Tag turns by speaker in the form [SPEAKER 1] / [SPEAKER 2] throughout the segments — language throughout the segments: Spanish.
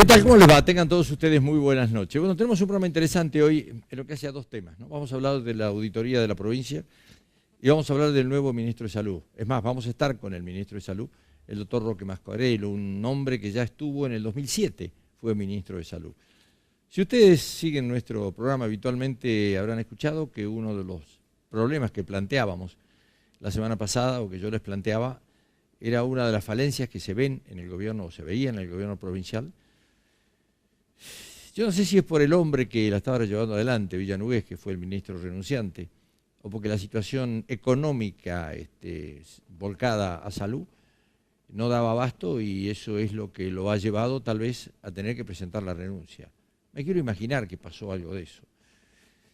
[SPEAKER 1] ¿Qué tal? ¿Cómo les va? Tengan todos ustedes muy buenas noches. Bueno, tenemos un programa interesante hoy en lo que hace a dos temas, ¿no? Vamos a hablar de la auditoría de la provincia y vamos a hablar del nuevo ministro de Salud. Es más, vamos a estar con el ministro de Salud, el doctor Roque Mascarello, un hombre que ya estuvo en el 2007, fue ministro de Salud. Si ustedes siguen nuestro programa habitualmente habrán escuchado que uno de los problemas que planteábamos la semana pasada, o que yo les planteaba, era una de las falencias que se ven en el gobierno, o se veía en el gobierno provincial. Yo no sé si es por el hombre que la estaba llevando adelante, Villanugués, que fue el ministro renunciante, o porque la situación económica volcada a salud no daba abasto y eso es lo que lo ha llevado tal vez a tener que presentar la renuncia. Me quiero imaginar que pasó algo de eso.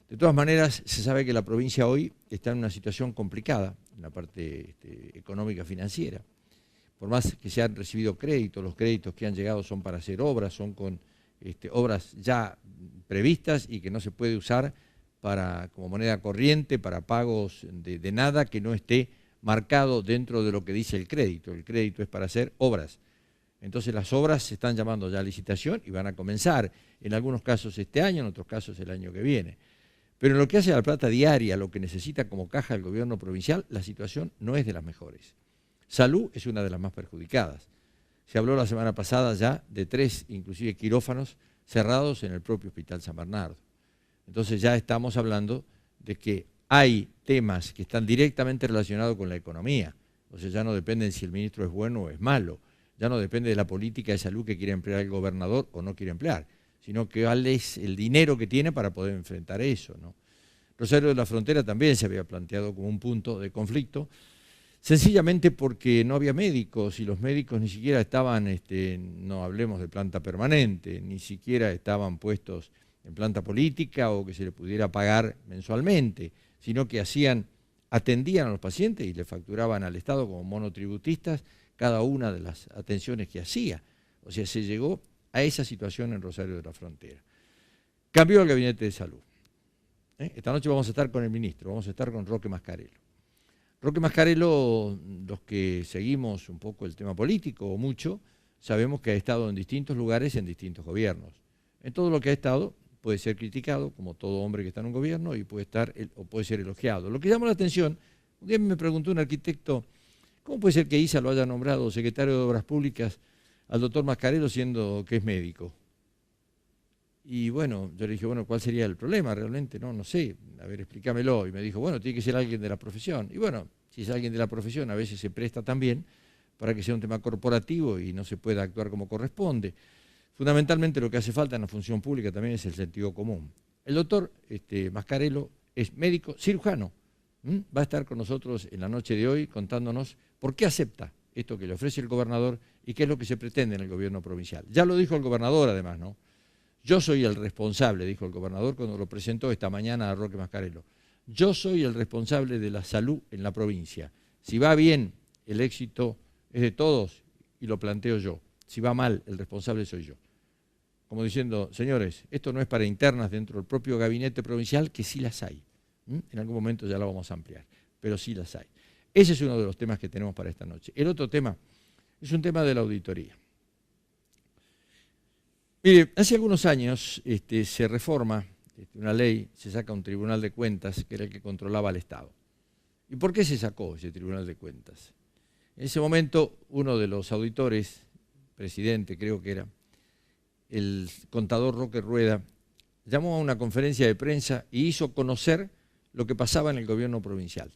[SPEAKER 1] De todas maneras, se sabe que la provincia hoy está en una situación complicada, en la parte económica financiera. Por más que se han recibido créditos, los créditos que han llegado son para hacer obras, son con obras ya previstas y que no se puede usar como moneda corriente para pagos de nada que no esté marcado dentro de lo que dice el crédito. El crédito es para hacer obras. Entonces las obras se están llamando ya a licitación y van a comenzar, en algunos casos este año, en otros casos el año que viene. Pero en lo que hace a la plata diaria, lo que necesita como caja el gobierno provincial, la situación no es de las mejores. Salud es una de las más perjudicadas. Se habló la semana pasada ya de 3, inclusive quirófanos, cerrados en el propio Hospital San Bernardo. Entonces ya estamos hablando de que hay temas que están directamente relacionados con la economía. O sea, ya no dependen si el ministro es bueno o es malo. Ya no depende de la política de salud que quiere emplear el gobernador o no quiere emplear, sino que cuál es el dinero que tiene para poder enfrentar eso, ¿no? Rosario de la Frontera también se había planteado como un punto de conflicto, sencillamente porque no había médicos y los médicos ni siquiera estaban, no hablemos de planta permanente, ni siquiera estaban puestos en planta política o que se les pudiera pagar mensualmente, sino que atendían a los pacientes y le facturaban al Estado como monotributistas cada una de las atenciones que hacía. O sea, se llegó a esa situación en Rosario de la Frontera. Cambió el gabinete de salud. Esta noche vamos a estar con el ministro, vamos a estar con Roque Mascarello. Roque Mascarello, los que seguimos un poco el tema político o mucho, sabemos que ha estado en distintos lugares, en distintos gobiernos. En todo lo que ha estado puede ser criticado, como todo hombre que está en un gobierno, y puede ser elogiado. Lo que llama la atención, un día me preguntó un arquitecto, ¿cómo puede ser que ISA lo haya nombrado secretario de Obras Públicas al doctor Mascarello siendo que es médico? Y bueno, yo le dije, bueno, ¿cuál sería el problema realmente? No sé, a ver, explícamelo. Y me dijo, bueno, tiene que ser alguien de la profesión. Y bueno, si es alguien de la profesión, a veces se presta también para que sea un tema corporativo y no se pueda actuar como corresponde. Fundamentalmente lo que hace falta en la función pública también es el sentido común. El doctor Mascarello es médico cirujano. Va a estar con nosotros en la noche de hoy contándonos por qué acepta esto que le ofrece el gobernador y qué es lo que se pretende en el gobierno provincial. Ya lo dijo el gobernador además, ¿no? Yo soy el responsable, dijo el gobernador cuando lo presentó esta mañana a Roque Mascarello. Yo soy el responsable de la salud en la provincia. Si va bien, el éxito es de todos y lo planteo yo. Si va mal, el responsable soy yo. Como diciendo, señores, esto no es para internas dentro del propio gabinete provincial, que sí las hay. En algún momento ya la vamos a ampliar, pero sí las hay. Ese es uno de los temas que tenemos para esta noche. El otro tema es un tema de la auditoría. Mire, hace algunos años se reforma una ley, se saca un tribunal de cuentas que era el que controlaba al Estado. ¿Y por qué se sacó ese tribunal de cuentas? En ese momento uno de los auditores, presidente creo que era, el contador Roque Rueda, llamó a una conferencia de prensa y hizo conocer lo que pasaba en el gobierno provincial.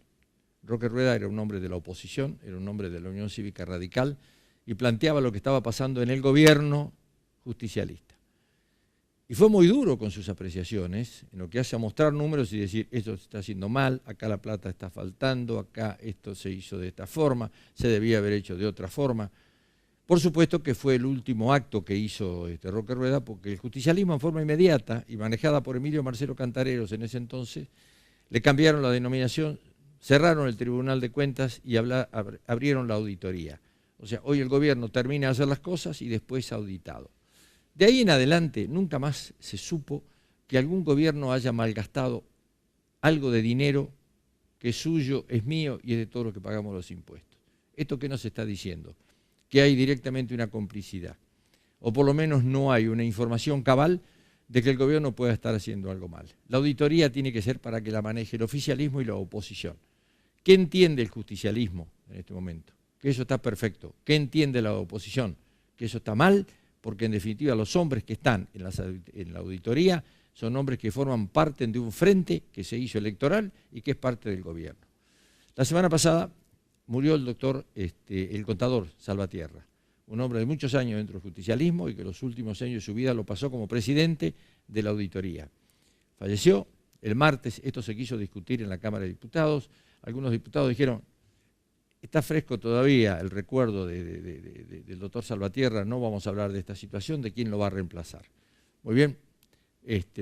[SPEAKER 1] Roque Rueda era un hombre de la oposición, era un hombre de la Unión Cívica Radical y planteaba lo que estaba pasando en el gobierno justicialista. Y fue muy duro con sus apreciaciones, en lo que hace a mostrar números y decir, esto se está haciendo mal, acá la plata está faltando, acá esto se hizo de esta forma, se debía haber hecho de otra forma. Por supuesto que fue el último acto que hizo Roque Rueda, porque el justicialismo en forma inmediata y manejada por Emilio Marcelo Cantareros en ese entonces, le cambiaron la denominación, cerraron el Tribunal de Cuentas y abrieron la auditoría. O sea, hoy el gobierno termina de hacer las cosas y después auditado. De ahí en adelante nunca más se supo que algún gobierno haya malgastado algo de dinero que es suyo, es mío y es de todo lo que pagamos los impuestos. ¿Esto qué nos está diciendo? Que hay directamente una complicidad. o por lo menos no hay una información cabal de que el gobierno pueda estar haciendo algo mal. La auditoría tiene que ser para que la maneje el oficialismo y la oposición. ¿Qué entiende el justicialismo en este momento? Que eso está perfecto. ¿Qué entiende la oposición? Que eso está mal, porque en definitiva los hombres que están en la auditoría son hombres que forman parte de un frente que se hizo electoral y que es parte del gobierno. La semana pasada murió el doctor, el contador Salvatierra, un hombre de muchos años dentro del justicialismo y que los últimos años de su vida lo pasó como presidente de la auditoría. Falleció el martes, esto se quiso discutir en la Cámara de Diputados. Algunos diputados dijeron, está fresco todavía el recuerdo del doctor Salvatierra, no vamos a hablar de esta situación, de quién lo va a reemplazar. Muy bien,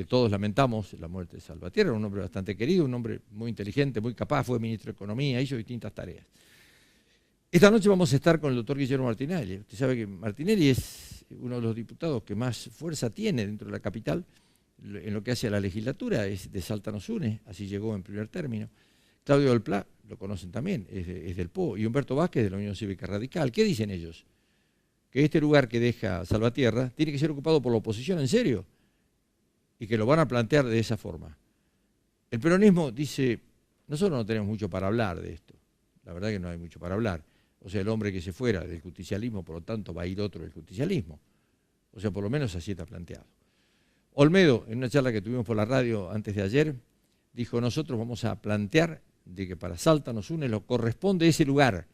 [SPEAKER 1] todos lamentamos la muerte de Salvatierra, un hombre bastante querido, un hombre muy inteligente, muy capaz, fue ministro de Economía, hizo distintas tareas. Esta noche vamos a estar con el doctor Guillermo Martinelli. Usted sabe que Martinelli es uno de los diputados que más fuerza tiene dentro de la capital en lo que hace a la legislatura, es de Salta nos une, así llegó en primer término. Claudio del Pla, lo conocen también, es del PO, y Humberto Vázquez de la Unión Cívica Radical. ¿Qué dicen ellos? Que este lugar que deja Salvatierra tiene que ser ocupado por la oposición, ¿en serio? Y que lo van a plantear de esa forma. El peronismo dice, nosotros no tenemos mucho para hablar de esto, la verdad que no hay mucho para hablar. O sea, el hombre que se fuera del justicialismo, por lo tanto va a ir otro del justicialismo. O sea, por lo menos así está planteado. Olmedo, en una charla que tuvimos por la radio antes de ayer, dijo, nosotros vamos a plantear de que para Salta nos une lo corresponde ese lugar.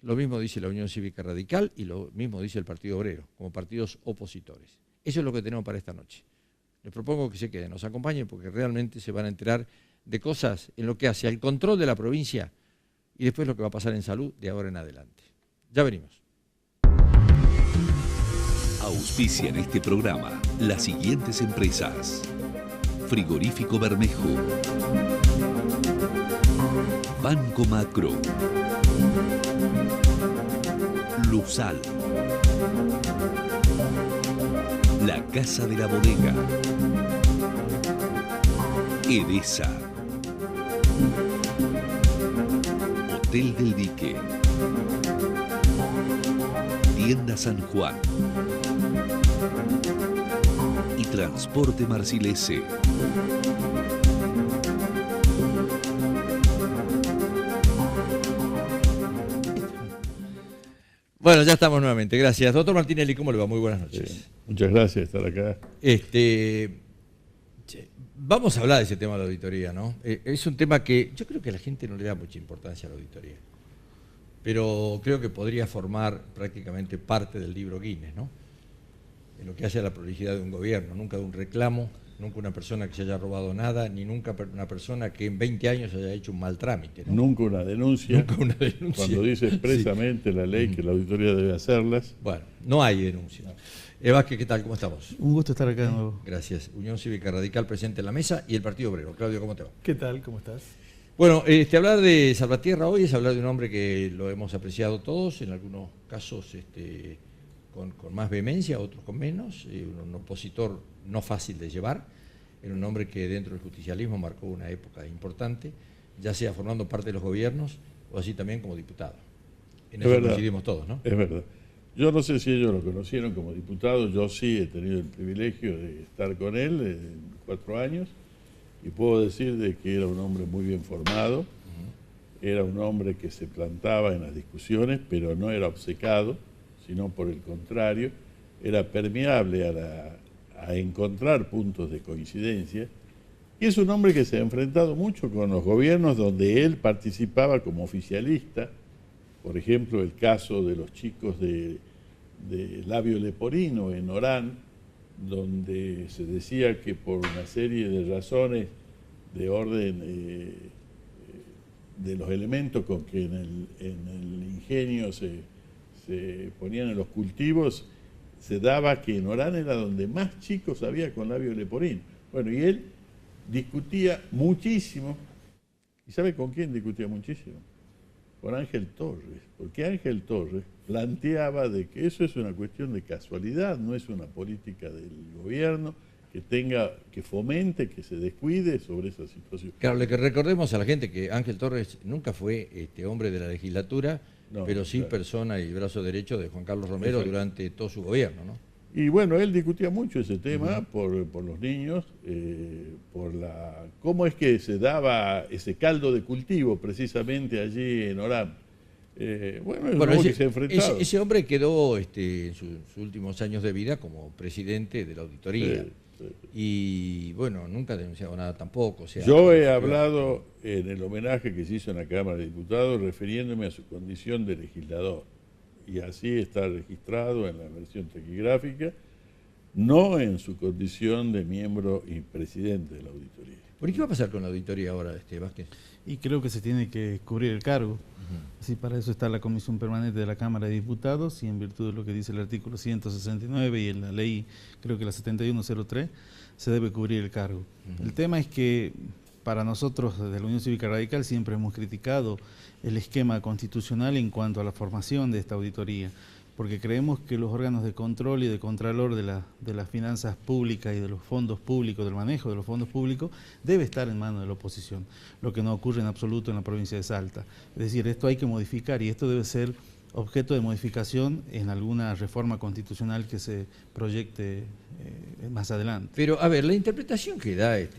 [SPEAKER 1] Lo mismo dice la Unión Cívica Radical y lo mismo dice el Partido Obrero, como partidos opositores. Eso es lo que tenemos para esta noche. Les propongo que se queden, nos acompañen, porque realmente se van a enterar de cosas en lo que hace al control de la provincia y después lo que va a pasar en salud de ahora en adelante. Ya venimos.
[SPEAKER 2] Auspician este programa las siguientes empresas: Frigorífico Bermejo, Banco Macro, Luzal, La Casa de la Bodega, Edesa, Hotel del Dique, Tienda San Juan y Transporte Marcilese.
[SPEAKER 1] Bueno, ya estamos nuevamente, gracias. Doctor Martinelli, ¿cómo le va? Muy buenas noches.
[SPEAKER 3] Sí, muchas gracias por estar acá.
[SPEAKER 1] Vamos a hablar de ese tema de la auditoría, ¿no? Es un tema que yo creo que la gente no le da mucha importancia a la auditoría, pero creo que podría formar prácticamente parte del libro Guinness, ¿no? En lo que hace a la prolijidad de un gobierno, nunca de un reclamo, nunca una persona que se haya robado nada, ni nunca una persona que en 20 años haya hecho un mal trámite, ¿no?
[SPEAKER 3] Nunca una denuncia.
[SPEAKER 1] Nunca una denuncia.
[SPEAKER 3] Cuando dice expresamente la ley que la auditoría debe hacerlas.
[SPEAKER 1] Bueno, no hay denuncia. Vázquez, ¿qué tal? ¿Cómo estamos?
[SPEAKER 4] Un gusto estar acá de nuevo.
[SPEAKER 1] Gracias. Unión Cívica Radical presente en la mesa y el Partido Obrero. Claudio, ¿cómo te va?
[SPEAKER 4] ¿Qué tal? ¿Cómo estás?
[SPEAKER 1] Bueno, hablar de Salvatierra hoy es hablar de un hombre que lo hemos apreciado todos, en algunos casos con más vehemencia, otros con menos, un opositor no fácil de llevar, era un hombre que dentro del justicialismo marcó una época importante, ya sea formando parte de los gobiernos o así también como diputado. En eso coincidimos todos, ¿no?
[SPEAKER 3] Es verdad. Yo no sé si ellos lo conocieron como diputado, yo sí he tenido el privilegio de estar con él en 4 años y puedo decir de que era un hombre muy bien formado, era un hombre que se plantaba en las discusiones, pero no era obcecado, sino por el contrario, era permeable a encontrar puntos de coincidencia, y es un hombre que se ha enfrentado mucho con los gobiernos donde él participaba como oficialista. Por ejemplo, el caso de los chicos de labio leporino en Orán, donde se decía que por una serie de razones de orden de los elementos con que en el ingenio se ponían en los cultivos, se daba que en Orán era donde más chicos había con labio leporino. Bueno, y él discutía muchísimo. ¿Y sabe con quién discutía muchísimo? Con Ángel Torres, porque Ángel Torres planteaba de que eso es una cuestión de casualidad, no es una política del gobierno que fomente, que se descuide sobre esa situación.
[SPEAKER 1] Claro, le recordemos a la gente que Ángel Torres nunca fue hombre de la legislatura,
[SPEAKER 3] No,
[SPEAKER 1] pero sí
[SPEAKER 3] claro.
[SPEAKER 1] persona y brazo derecho de Juan Carlos Romero
[SPEAKER 3] Exacto.
[SPEAKER 1] durante todo su gobierno, ¿no?
[SPEAKER 3] Y bueno, él discutía mucho ese tema por los niños, cómo es que se daba ese caldo de cultivo precisamente allí en Orán. Bueno, es algo que se ha enfrentado.
[SPEAKER 1] ese hombre quedó en sus últimos años de vida como presidente de la auditoría.
[SPEAKER 3] Sí, sí.
[SPEAKER 1] Y bueno, nunca ha denunciado nada tampoco. O sea,
[SPEAKER 3] Yo he hablado en el homenaje que se hizo en la Cámara de Diputados refiriéndome a su condición de legislador. Y así está registrado en la versión taquigráfica, no en su condición de miembro y presidente de la auditoría.
[SPEAKER 1] ¿Por qué va a pasar con la auditoría ahora, Vázquez?
[SPEAKER 4] Y creo que se tiene que cubrir el cargo. Así para eso está la Comisión Permanente de la Cámara de Diputados y en virtud de lo que dice el artículo 169 y en la ley, creo que la 7103, se debe cubrir el cargo. El tema es que para nosotros desde la Unión Cívica Radical siempre hemos criticado el esquema constitucional en cuanto a la formación de esta auditoría, porque creemos que los órganos de control y de contralor de las finanzas públicas y de los fondos públicos, del manejo de los fondos públicos, debe estar en manos de la oposición, lo que no ocurre en absoluto en la provincia de Salta. Es decir, esto hay que modificar y esto debe ser objeto de modificación en alguna reforma constitucional que se proyecte más adelante.
[SPEAKER 1] Pero, a ver, la interpretación que da el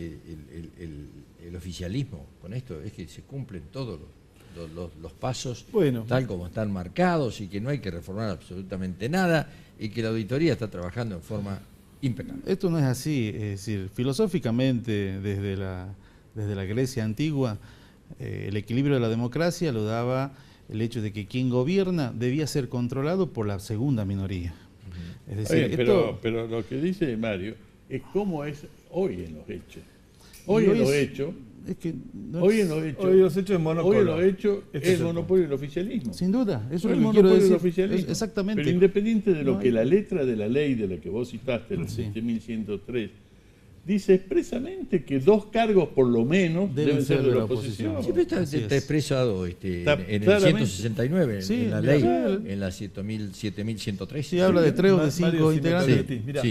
[SPEAKER 1] oficialismo con esto es que se cumplen todos los pasos tal como están marcados y que no hay que reformar absolutamente nada y que la auditoría está trabajando en forma impecable.
[SPEAKER 4] Esto no es así, es decir, filosóficamente desde la Grecia antigua el equilibrio de la democracia lo daba el hecho de que quien gobierna debía ser controlado por la segunda minoría. Es decir,
[SPEAKER 3] Oye, pero lo que dice Mario es cómo es hoy en los hechos. Hoy en los hechos es monopolio del oficialismo.
[SPEAKER 4] Sin duda, eso
[SPEAKER 3] es
[SPEAKER 4] es lo que quiero
[SPEAKER 3] monopolio del
[SPEAKER 4] decir.
[SPEAKER 3] oficialismo.
[SPEAKER 4] Exactamente.
[SPEAKER 3] Pero independiente de lo que la letra de la ley de la que vos citaste, la 7103, dice expresamente que 2 cargos por lo menos deben ser de la oposición.
[SPEAKER 1] Siempre está expresado en el 169, en la ley, en la 7103.
[SPEAKER 4] Sí, habla de 3 o de 5 integrantes.
[SPEAKER 5] Mirá,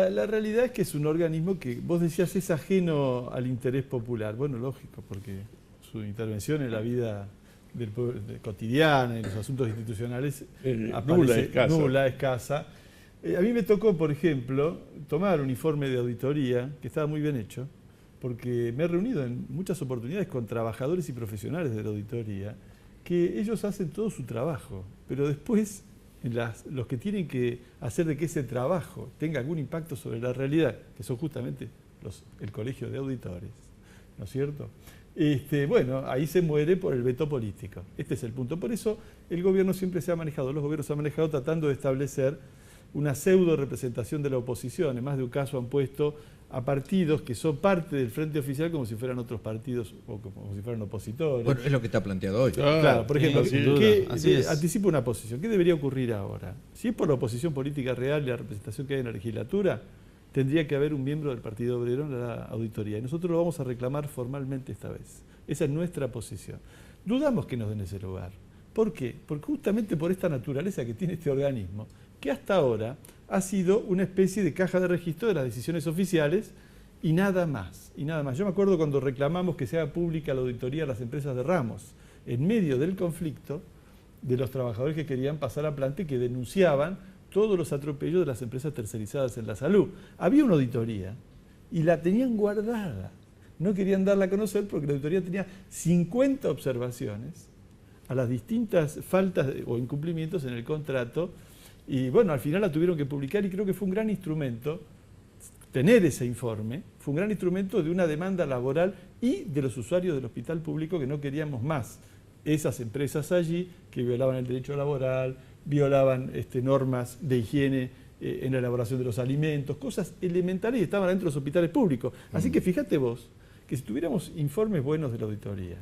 [SPEAKER 5] la realidad es que es un organismo que, vos decías, es ajeno al interés popular. Bueno, lógico, porque su intervención en la vida cotidiana, en los asuntos institucionales, nula, escasa. A mí me tocó, por ejemplo, tomar un informe de auditoría que estaba muy bien hecho, porque me he reunido en muchas oportunidades con trabajadores y profesionales de la auditoría, que ellos hacen todo su trabajo, pero después los que tienen que hacer de que ese trabajo tenga algún impacto sobre la realidad, que son justamente el Colegio de Auditores, ¿no es cierto? Bueno, ahí se muere por el veto político. Este es el punto. Por eso el gobierno siempre los gobiernos se han manejado tratando de establecer una pseudo representación de la oposición. En más de un caso han puesto a partidos que son parte del frente oficial como si fueran otros partidos o como si fueran opositores.
[SPEAKER 1] Bueno, es lo que está planteado hoy.
[SPEAKER 5] Claro, por ejemplo,
[SPEAKER 4] sí,
[SPEAKER 5] anticipo una posición. ¿Qué debería ocurrir ahora? Si es por la oposición política real y la representación que hay en la legislatura, tendría que haber un miembro del Partido Obrero en la auditoría. Y nosotros lo vamos a reclamar formalmente esta vez. Esa es nuestra posición. Dudamos que nos den ese lugar. ¿Por qué? Porque justamente por esta naturaleza que tiene este organismo, que hasta ahora ha sido una especie de caja de registro de las decisiones oficiales y nada más. Yo me acuerdo cuando reclamamos que se haga pública la auditoría a las empresas de ramos, en medio del conflicto de los trabajadores que querían pasar a planta y que denunciaban todos los atropellos de las empresas tercerizadas en la salud. Había una auditoría y la tenían guardada. No querían darla a conocer porque la auditoría tenía 50 observaciones a las distintas faltas o incumplimientos en el contrato. Y bueno, al final la tuvieron que publicar y creo que fue un gran instrumento, tener ese informe, fue un gran instrumento de una demanda laboral y de los usuarios del hospital público que no queríamos más. Esas empresas allí que violaban el derecho laboral, violaban normas de higiene en la elaboración de los alimentos, cosas elementales y estaban dentro de los hospitales públicos. Así que fíjate vos, que si tuviéramos informes buenos de la auditoría,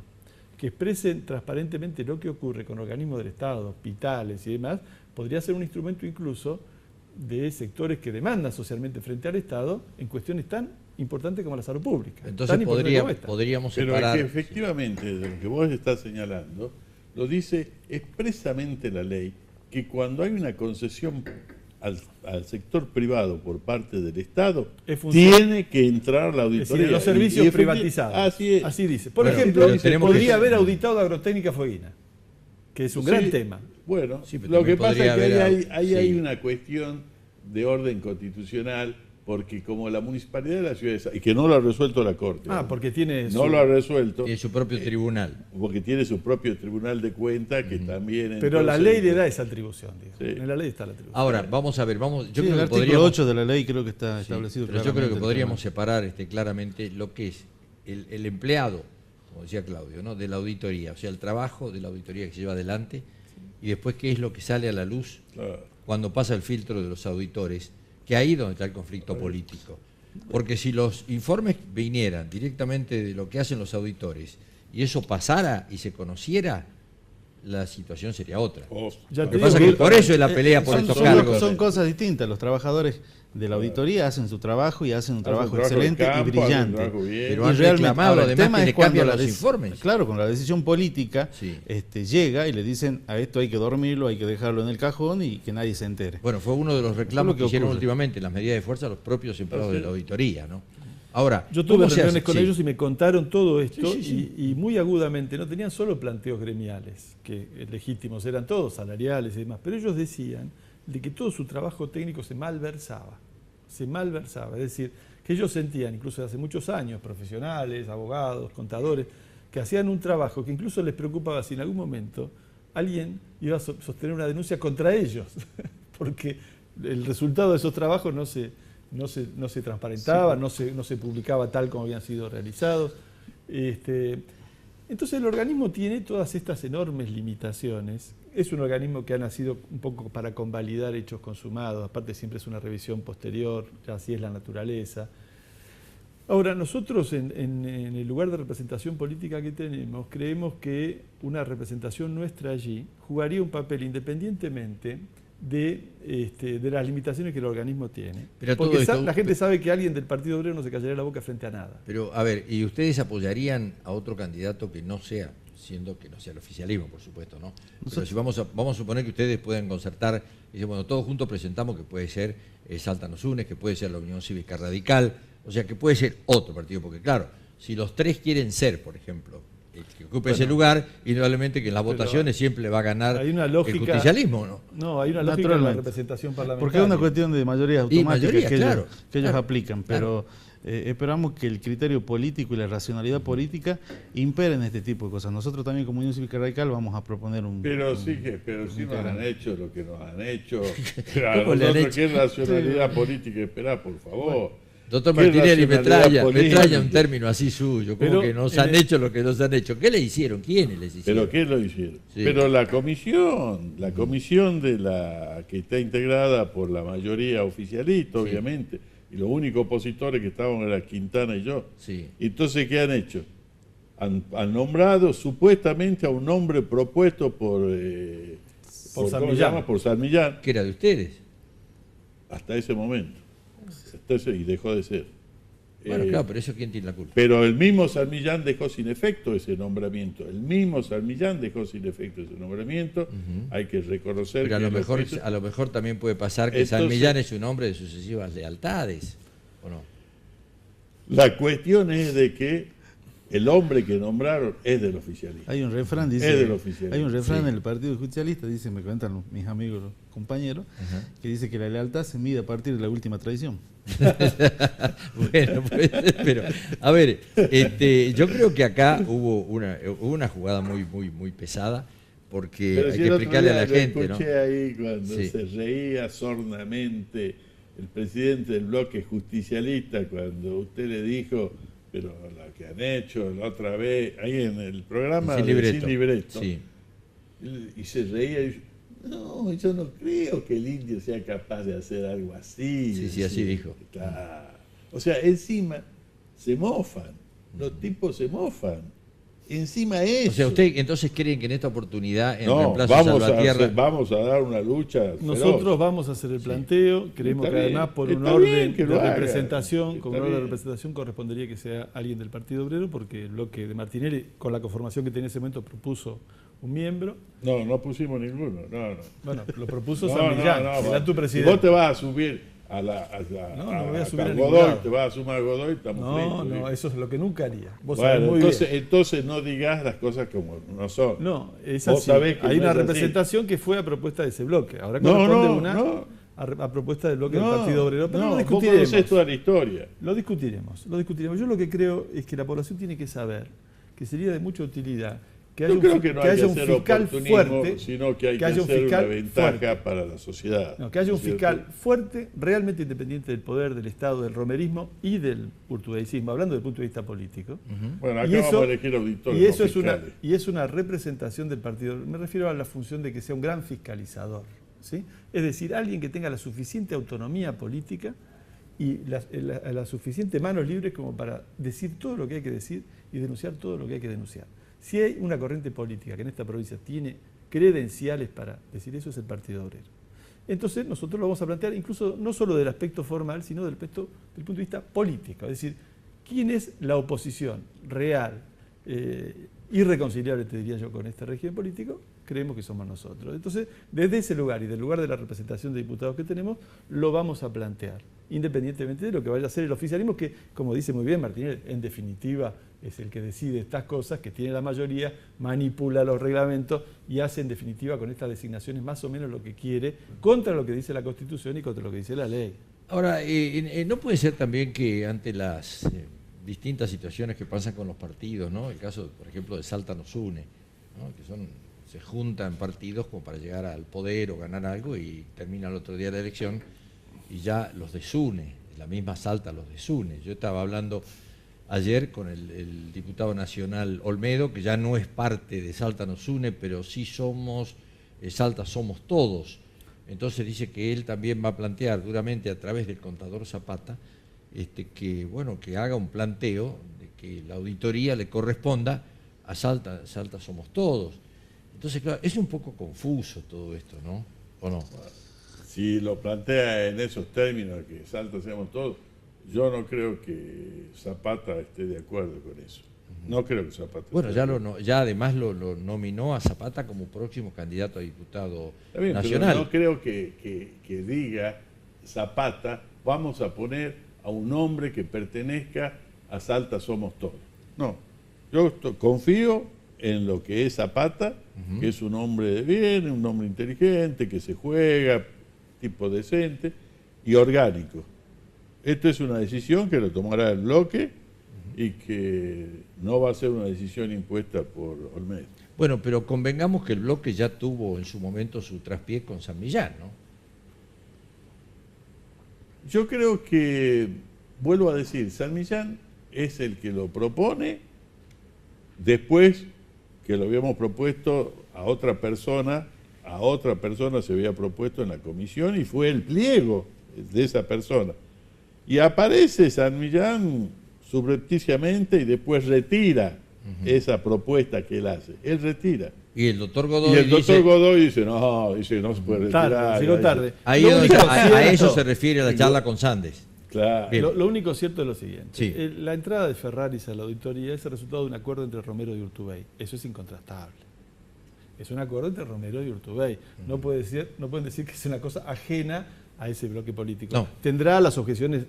[SPEAKER 5] que expresen transparentemente lo que ocurre con organismos del Estado, hospitales y demás, podría ser un instrumento incluso de sectores que demandan socialmente frente al Estado en cuestiones tan importantes como la salud pública.
[SPEAKER 1] Entonces podríamos separar.
[SPEAKER 3] Pero es que efectivamente, de lo que vos estás señalando, lo dice expresamente la ley, que cuando hay una concesión al sector privado por parte del Estado, tiene que entrar la auditoría.
[SPEAKER 5] Es decir, los servicios privatizados.
[SPEAKER 3] Así es.
[SPEAKER 5] Así dice. Por ejemplo, podría haber auditado Agrotécnica Fueguina. que es un gran tema.
[SPEAKER 3] Bueno,
[SPEAKER 1] Sí, pero
[SPEAKER 3] lo que
[SPEAKER 1] también
[SPEAKER 3] pasa es que
[SPEAKER 1] podría
[SPEAKER 3] ahí
[SPEAKER 1] haber,
[SPEAKER 3] hay
[SPEAKER 1] sí.
[SPEAKER 3] una cuestión de orden constitucional, porque como la municipalidad de la ciudad de y que no lo ha resuelto la Corte.
[SPEAKER 5] Porque tiene
[SPEAKER 3] no lo ha resuelto.
[SPEAKER 1] Tiene su propio tribunal.
[SPEAKER 3] Porque tiene su propio tribunal de cuentas que también...
[SPEAKER 5] Pero la
[SPEAKER 3] entonces,
[SPEAKER 5] ley le da esa atribución, digamos.
[SPEAKER 3] Sí.
[SPEAKER 5] En la ley está la atribución.
[SPEAKER 1] Ahora, vamos a ver, yo
[SPEAKER 4] Sí,
[SPEAKER 1] creo
[SPEAKER 4] el
[SPEAKER 1] que
[SPEAKER 4] artículo
[SPEAKER 1] podríamos...
[SPEAKER 4] 8 de la ley creo que está
[SPEAKER 1] Sí,
[SPEAKER 4] establecido
[SPEAKER 1] pero yo
[SPEAKER 4] claramente
[SPEAKER 1] creo que
[SPEAKER 4] el
[SPEAKER 1] podríamos
[SPEAKER 4] tema.
[SPEAKER 1] separar claramente lo que es el empleado, como decía Claudio, ¿no? de la auditoría, o sea, el trabajo de la auditoría que se lleva adelante, y después qué es lo que sale a la luz
[SPEAKER 3] Claro.
[SPEAKER 1] cuando pasa el filtro de los auditores, que ahí es donde está el conflicto político. Porque si los informes vinieran directamente de lo que hacen los auditores y eso pasara y se conociera, la situación sería otra.
[SPEAKER 5] Ya
[SPEAKER 1] Lo
[SPEAKER 5] te
[SPEAKER 1] que pasa es
[SPEAKER 5] digo
[SPEAKER 1] que por eso es la pelea por
[SPEAKER 4] son,
[SPEAKER 1] estos
[SPEAKER 4] son-
[SPEAKER 1] cargos.
[SPEAKER 4] son cosas distintas. Los trabajadores de la auditoría hacen su trabajo y hacen un trabajo
[SPEAKER 3] de
[SPEAKER 4] excelente
[SPEAKER 3] campo,
[SPEAKER 4] y
[SPEAKER 3] hacen un
[SPEAKER 4] brillante.
[SPEAKER 3] trabajo bien.
[SPEAKER 1] Pero
[SPEAKER 4] Y
[SPEAKER 1] han
[SPEAKER 4] realmente,
[SPEAKER 1] reclamado
[SPEAKER 4] ahora, el
[SPEAKER 1] además
[SPEAKER 4] tema
[SPEAKER 1] que
[SPEAKER 4] es
[SPEAKER 1] le
[SPEAKER 4] cuando
[SPEAKER 1] cambian
[SPEAKER 4] la
[SPEAKER 1] los
[SPEAKER 4] dec-
[SPEAKER 1] informes.
[SPEAKER 4] Claro, con la decisión política
[SPEAKER 1] Sí.
[SPEAKER 4] llega y le dicen a esto hay que dormirlo, hay que dejarlo en el cajón y que nadie se entere.
[SPEAKER 1] Bueno, fue uno de los reclamos
[SPEAKER 4] Eso es lo
[SPEAKER 1] que
[SPEAKER 4] que
[SPEAKER 1] hicieron
[SPEAKER 4] ocurre.
[SPEAKER 1] últimamente las medidas de fuerza los propios empleados de la auditoría, ¿no? Ahora,
[SPEAKER 5] Yo tuve
[SPEAKER 1] ¿cómo se
[SPEAKER 5] reuniones
[SPEAKER 1] hace?
[SPEAKER 5] con
[SPEAKER 1] Sí.
[SPEAKER 5] ellos y me contaron todo esto
[SPEAKER 1] Sí, sí,
[SPEAKER 5] y muy agudamente, no tenían solo planteos gremiales, que legítimos eran todos, salariales y demás, pero ellos decían de que todo su trabajo técnico se malversaba, es decir, que ellos sentían, incluso hace muchos años, profesionales, abogados, contadores, que hacían un trabajo que incluso les preocupaba si en algún momento alguien iba a sostener una denuncia contra ellos, porque el resultado de esos trabajos no se transparentaba, no se publicaba tal como habían sido realizados. Entonces el organismo tiene todas estas enormes limitaciones. Es un organismo que ha nacido un poco para convalidar hechos consumados, aparte siempre es una revisión posterior, ya así es la naturaleza. Ahora, nosotros en el lugar de representación política que tenemos, creemos que una representación nuestra allí jugaría un papel independientemente de las limitaciones que el organismo tiene.
[SPEAKER 1] Pero todo
[SPEAKER 5] Porque
[SPEAKER 1] esto-
[SPEAKER 5] la gente sabe que alguien del Partido Obrero no se callaría la boca frente a nada.
[SPEAKER 1] Pero, a ver, ¿y ustedes apoyarían a otro candidato que no sea, siendo que no sea el oficialismo, por supuesto, ¿no? Pero si vamos a suponer que ustedes pueden concertar, y dicen, bueno, todos juntos presentamos que puede ser Salta nos une, que puede ser la Unión Cívica Radical, o sea, que puede ser otro partido, porque claro, si los tres quieren ser, por ejemplo, el que ocupe ese lugar, indudablemente que en las votaciones siempre va a ganar
[SPEAKER 5] hay una
[SPEAKER 1] el
[SPEAKER 5] lógica-
[SPEAKER 1] justicialismo, ¿no?
[SPEAKER 5] No, hay una lógica en la
[SPEAKER 4] Naturalmente.
[SPEAKER 5] representación parlamentaria.
[SPEAKER 4] Porque es una cuestión de mayoría automática
[SPEAKER 1] mayoría,
[SPEAKER 4] que,
[SPEAKER 1] claro,
[SPEAKER 4] ellos
[SPEAKER 1] claro,
[SPEAKER 4] aplican, pero esperamos que el criterio político y la racionalidad política imperen este tipo de cosas. Nosotros también como Unión Cívica Radical vamos a proponer un...
[SPEAKER 3] Pero sí nos han hecho lo que nos han hecho.
[SPEAKER 1] ¿Cómo le han
[SPEAKER 3] Nosotros,
[SPEAKER 1] hecho?
[SPEAKER 3] ¿qué racionalidad política esperá, por favor?
[SPEAKER 1] Doctor
[SPEAKER 3] ¿Qué
[SPEAKER 1] Martinelli, me
[SPEAKER 3] racionalidad
[SPEAKER 1] trae
[SPEAKER 3] política?
[SPEAKER 1] un término así suyo, como
[SPEAKER 5] Pero
[SPEAKER 1] que nos
[SPEAKER 5] en
[SPEAKER 1] han
[SPEAKER 5] el-
[SPEAKER 1] hecho lo que nos han hecho. ¿Qué le hicieron? ¿Quiénes les hicieron?
[SPEAKER 3] ¿Pero qué lo hicieron?
[SPEAKER 1] Sí.
[SPEAKER 3] Pero la comisión de la que está integrada por la mayoría oficialista, obviamente, y los únicos opositores que estaban eran Quintana y yo.
[SPEAKER 1] Sí.
[SPEAKER 3] Entonces, ¿qué han hecho? Han nombrado supuestamente a un hombre propuesto por
[SPEAKER 5] Por San
[SPEAKER 3] ¿cómo se
[SPEAKER 5] Millán.
[SPEAKER 3] llama? Por San Millán,
[SPEAKER 1] ¿Qué era de ustedes?
[SPEAKER 3] hasta ese momento. Y dejó de ser.
[SPEAKER 1] Bueno, claro, pero eso ¿quién tiene la culpa?
[SPEAKER 3] Pero el mismo San Millán dejó sin efecto ese nombramiento. El mismo San Millán dejó sin efecto ese nombramiento. Hay que reconocer
[SPEAKER 1] Pero
[SPEAKER 3] que
[SPEAKER 1] a lo mejor también puede pasar que San
[SPEAKER 3] Entonces-
[SPEAKER 1] Millán es un hombre de sucesivas lealtades, ¿o no?
[SPEAKER 3] la cuestión es de que el hombre que nombraron es del oficialismo.
[SPEAKER 4] Hay un refrán,
[SPEAKER 3] Es
[SPEAKER 4] dice,
[SPEAKER 3] del oficialismo,
[SPEAKER 4] hay un refrán
[SPEAKER 1] sí.
[SPEAKER 4] en el Partido Justicialista, dice, me cuentan mis amigos, los compañeros, que dice que la lealtad se mide a partir de la última traición.
[SPEAKER 1] Bueno, puede ser, pero a ver, yo creo que acá hubo una jugada muy pesada, porque
[SPEAKER 3] Pero
[SPEAKER 1] hay
[SPEAKER 3] si
[SPEAKER 1] que
[SPEAKER 3] el otro
[SPEAKER 1] explicarle a
[SPEAKER 3] día
[SPEAKER 1] la
[SPEAKER 3] lo
[SPEAKER 1] gente, ¿no?
[SPEAKER 3] escuché ahí cuando
[SPEAKER 1] Sí.
[SPEAKER 3] se reía sornamente el presidente del bloque justicialista cuando usted le dijo, pero lo que han hecho la otra vez, ahí en el programa
[SPEAKER 1] Sin
[SPEAKER 3] de
[SPEAKER 1] libreto.
[SPEAKER 3] Sin Libreto,
[SPEAKER 1] Sí.
[SPEAKER 3] y se reía y dijo, no, yo no creo que el indio sea capaz de hacer algo así.
[SPEAKER 1] Sí, sí, así dijo.
[SPEAKER 3] Claro. O sea, encima se mofan, los tipos se mofan. Encima eso.
[SPEAKER 1] O sea, ¿usted entonces creen que en esta oportunidad, en
[SPEAKER 3] no,
[SPEAKER 1] reemplazo de Salvatierra,
[SPEAKER 3] vamos a dar una lucha feroz.
[SPEAKER 5] Nosotros vamos a hacer el planteo, creemos
[SPEAKER 3] Está
[SPEAKER 5] que
[SPEAKER 3] bien,
[SPEAKER 5] además por un
[SPEAKER 3] está
[SPEAKER 5] orden
[SPEAKER 3] bien que lo
[SPEAKER 5] de
[SPEAKER 3] haga,
[SPEAKER 5] representación,
[SPEAKER 3] está
[SPEAKER 5] con un orden de
[SPEAKER 3] bien.
[SPEAKER 5] representación correspondería que sea alguien del Partido Obrero, porque el bloque de Martinelli, con la conformación que tenía en ese momento, propuso un miembro.
[SPEAKER 3] No pusimos ninguno, no.
[SPEAKER 5] Bueno, lo propuso
[SPEAKER 3] No,
[SPEAKER 5] San Millán,
[SPEAKER 3] no,
[SPEAKER 5] que era tu
[SPEAKER 3] si
[SPEAKER 5] presidente.
[SPEAKER 3] vos te vas a subir
[SPEAKER 5] No voy a subir a ningún
[SPEAKER 3] Godoy,
[SPEAKER 5] lado.
[SPEAKER 3] te vas a sumar a Godoy, estamos
[SPEAKER 5] No,
[SPEAKER 3] fritos,
[SPEAKER 5] no,
[SPEAKER 3] ¿viste?
[SPEAKER 5] eso es lo que nunca haría. Vos sabés
[SPEAKER 3] Bueno,
[SPEAKER 5] muy bien.
[SPEAKER 3] entonces no digas las cosas como no son.
[SPEAKER 5] No, es
[SPEAKER 3] Vos
[SPEAKER 5] así.
[SPEAKER 3] sabés que
[SPEAKER 5] Hay
[SPEAKER 3] no
[SPEAKER 5] una
[SPEAKER 3] es así.
[SPEAKER 5] representación que fue a propuesta de ese bloque. Ahora
[SPEAKER 3] No,
[SPEAKER 5] corresponde
[SPEAKER 3] no,
[SPEAKER 5] una
[SPEAKER 3] no.
[SPEAKER 5] a propuesta del bloque del Partido Obrero. Pero lo
[SPEAKER 3] vos
[SPEAKER 5] discutiremos.
[SPEAKER 3] conocés toda la historia.
[SPEAKER 5] Lo discutiremos. Yo lo que creo es que la población tiene que saber que sería de mucha utilidad que haya
[SPEAKER 3] Yo creo que no hay
[SPEAKER 5] haya
[SPEAKER 3] que
[SPEAKER 5] un
[SPEAKER 3] hacer
[SPEAKER 5] fiscal
[SPEAKER 3] oportunismo,
[SPEAKER 5] fuerte,
[SPEAKER 3] sino que hay que
[SPEAKER 5] haya un
[SPEAKER 3] hacer una
[SPEAKER 5] fiscal
[SPEAKER 3] ventaja
[SPEAKER 5] fuerte.
[SPEAKER 3] para la sociedad.
[SPEAKER 5] No, que haya un
[SPEAKER 3] ¿cierto?
[SPEAKER 5] fiscal fuerte, realmente independiente del poder, del Estado, del romerismo y del urtubeicismo, hablando desde el punto de vista político.
[SPEAKER 3] Bueno, acá
[SPEAKER 5] Y eso-
[SPEAKER 3] vamos a elegir auditores.
[SPEAKER 5] Y eso
[SPEAKER 3] no
[SPEAKER 5] es una,
[SPEAKER 3] fiscales.
[SPEAKER 5] y es una representación del partido. Me refiero a la función de que sea un gran fiscalizador. ¿Sí? Es decir, alguien que tenga la suficiente autonomía política y la suficiente manos libres como para decir todo lo que hay que decir y denunciar todo lo que hay que denunciar. Si hay una corriente política que en esta provincia tiene credenciales para decir eso, es el Partido Obrero. Entonces nosotros lo vamos a plantear incluso no solo del aspecto formal, sino del punto de vista político. Es decir, ¿quién es la oposición real, irreconciliable, te diría yo, con este régimen político? Creemos que somos nosotros. Entonces, desde ese lugar y del lugar de la representación de diputados que tenemos, lo vamos a plantear, independientemente de lo que vaya a hacer el oficialismo, que, como dice muy bien Martínez, en definitiva es el que decide estas cosas, que tiene la mayoría, manipula los reglamentos y hace en definitiva con estas designaciones más o menos lo que quiere, contra lo que dice la Constitución y contra lo que dice la ley.
[SPEAKER 1] Ahora, ¿no puede ser también que ante las distintas situaciones que pasan con los partidos, ¿no? El caso, por ejemplo, de Salta nos une, ¿no? Que se juntan partidos como para llegar al poder o ganar algo y termina el otro día de la elección y ya los desune, la misma Salta los desune. Yo estaba hablando ayer con el diputado nacional Olmedo, que ya no es parte de Salta nos une, pero sí somos, Salta somos todos. Entonces dice que él también va a plantear duramente a través del contador Zapata que haga un planteo de que la auditoría le corresponda a Salta somos todos. Entonces, claro, es un poco confuso todo esto, ¿no? ¿O no?
[SPEAKER 3] Si lo plantea en esos términos, que Salta seamos todos, yo no creo que Zapata esté de acuerdo con eso. No creo que Zapata
[SPEAKER 1] Bueno,
[SPEAKER 3] esté de acuerdo.
[SPEAKER 1] ya además lo nominó a Zapata como próximo candidato a diputado
[SPEAKER 3] Está bien,
[SPEAKER 1] nacional.
[SPEAKER 3] pero no creo que diga Zapata, vamos a poner a un hombre que pertenezca a Salta somos todos. No, yo confío en lo que es Zapata, que es un hombre de bien, un hombre inteligente, que se juega, tipo decente y orgánico. Esta es una decisión que lo tomará el bloque y que no va a ser una decisión impuesta por Olmedo.
[SPEAKER 1] Bueno, pero convengamos que el bloque ya tuvo en su momento su traspié con San Millán, ¿no?
[SPEAKER 3] Yo creo que, vuelvo a decir, San Millán es el que lo propone después que lo habíamos propuesto a otra persona se había propuesto en la comisión y fue el pliego de esa persona. Y aparece San Millán subrepticiamente y después retira esa propuesta que él hace. Él retira.
[SPEAKER 1] Y el doctor Godoy
[SPEAKER 3] Y el doctor
[SPEAKER 1] dice,
[SPEAKER 3] Godoy dice, no se puede retirar.
[SPEAKER 5] Tarde, llegó tarde.
[SPEAKER 1] ahí
[SPEAKER 5] Lo
[SPEAKER 1] es donde-
[SPEAKER 5] único
[SPEAKER 1] a
[SPEAKER 5] cierto-
[SPEAKER 1] eso se refiere la charla con Sandes.
[SPEAKER 3] Claro.
[SPEAKER 1] Bien.
[SPEAKER 5] Lo único cierto es lo siguiente.
[SPEAKER 1] Sí.
[SPEAKER 5] La entrada de Ferraris a la auditoría es el resultado de un acuerdo entre Romero y Urtubey. Eso es incontrastable. Es un acuerdo entre Romero y Urtubey. No pueden decir que es una cosa ajena a ese bloque político.
[SPEAKER 1] No.
[SPEAKER 5] Tendrá las objeciones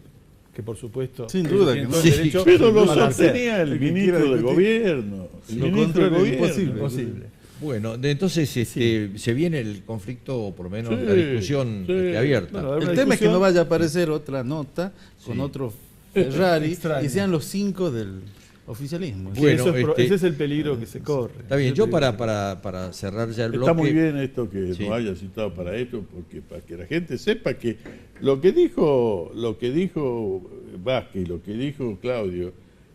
[SPEAKER 5] que, por supuesto,
[SPEAKER 4] Sin
[SPEAKER 5] ellos
[SPEAKER 4] duda
[SPEAKER 5] tienen
[SPEAKER 4] que
[SPEAKER 5] todo
[SPEAKER 4] no.
[SPEAKER 5] el
[SPEAKER 1] Sí,
[SPEAKER 5] derecho
[SPEAKER 3] Pero lo
[SPEAKER 5] para hacer.
[SPEAKER 3] sostenía el
[SPEAKER 4] El que
[SPEAKER 3] ministro
[SPEAKER 4] quiera
[SPEAKER 3] del
[SPEAKER 4] discutir.
[SPEAKER 3] gobierno. El
[SPEAKER 4] Lo
[SPEAKER 3] ministro del
[SPEAKER 4] contrario es
[SPEAKER 3] gobierno.
[SPEAKER 4] imposible.
[SPEAKER 5] Imposible.
[SPEAKER 1] Bueno, entonces se viene el conflicto, o por lo menos
[SPEAKER 3] Sí,
[SPEAKER 1] la discusión
[SPEAKER 3] sí.
[SPEAKER 1] abierta.
[SPEAKER 5] Bueno, a ver,
[SPEAKER 4] El
[SPEAKER 5] una
[SPEAKER 4] tema es que
[SPEAKER 5] discusión-
[SPEAKER 4] no vaya a aparecer otra nota con
[SPEAKER 1] Sí.
[SPEAKER 4] otro Ferrari
[SPEAKER 5] Extraño.
[SPEAKER 4] y sean los 5 del oficialismo.
[SPEAKER 1] Bueno,
[SPEAKER 5] Eso es
[SPEAKER 1] este-
[SPEAKER 5] ese es el peligro que se corre.
[SPEAKER 1] Está bien,
[SPEAKER 5] Ese
[SPEAKER 1] yo
[SPEAKER 5] es el peligro.
[SPEAKER 1] para cerrar ya el bloque...
[SPEAKER 3] Está muy bien esto que
[SPEAKER 1] Sí.
[SPEAKER 3] nos haya citado para esto, porque para que la gente sepa que lo que dijo Vázquez y lo que dijo Claudio,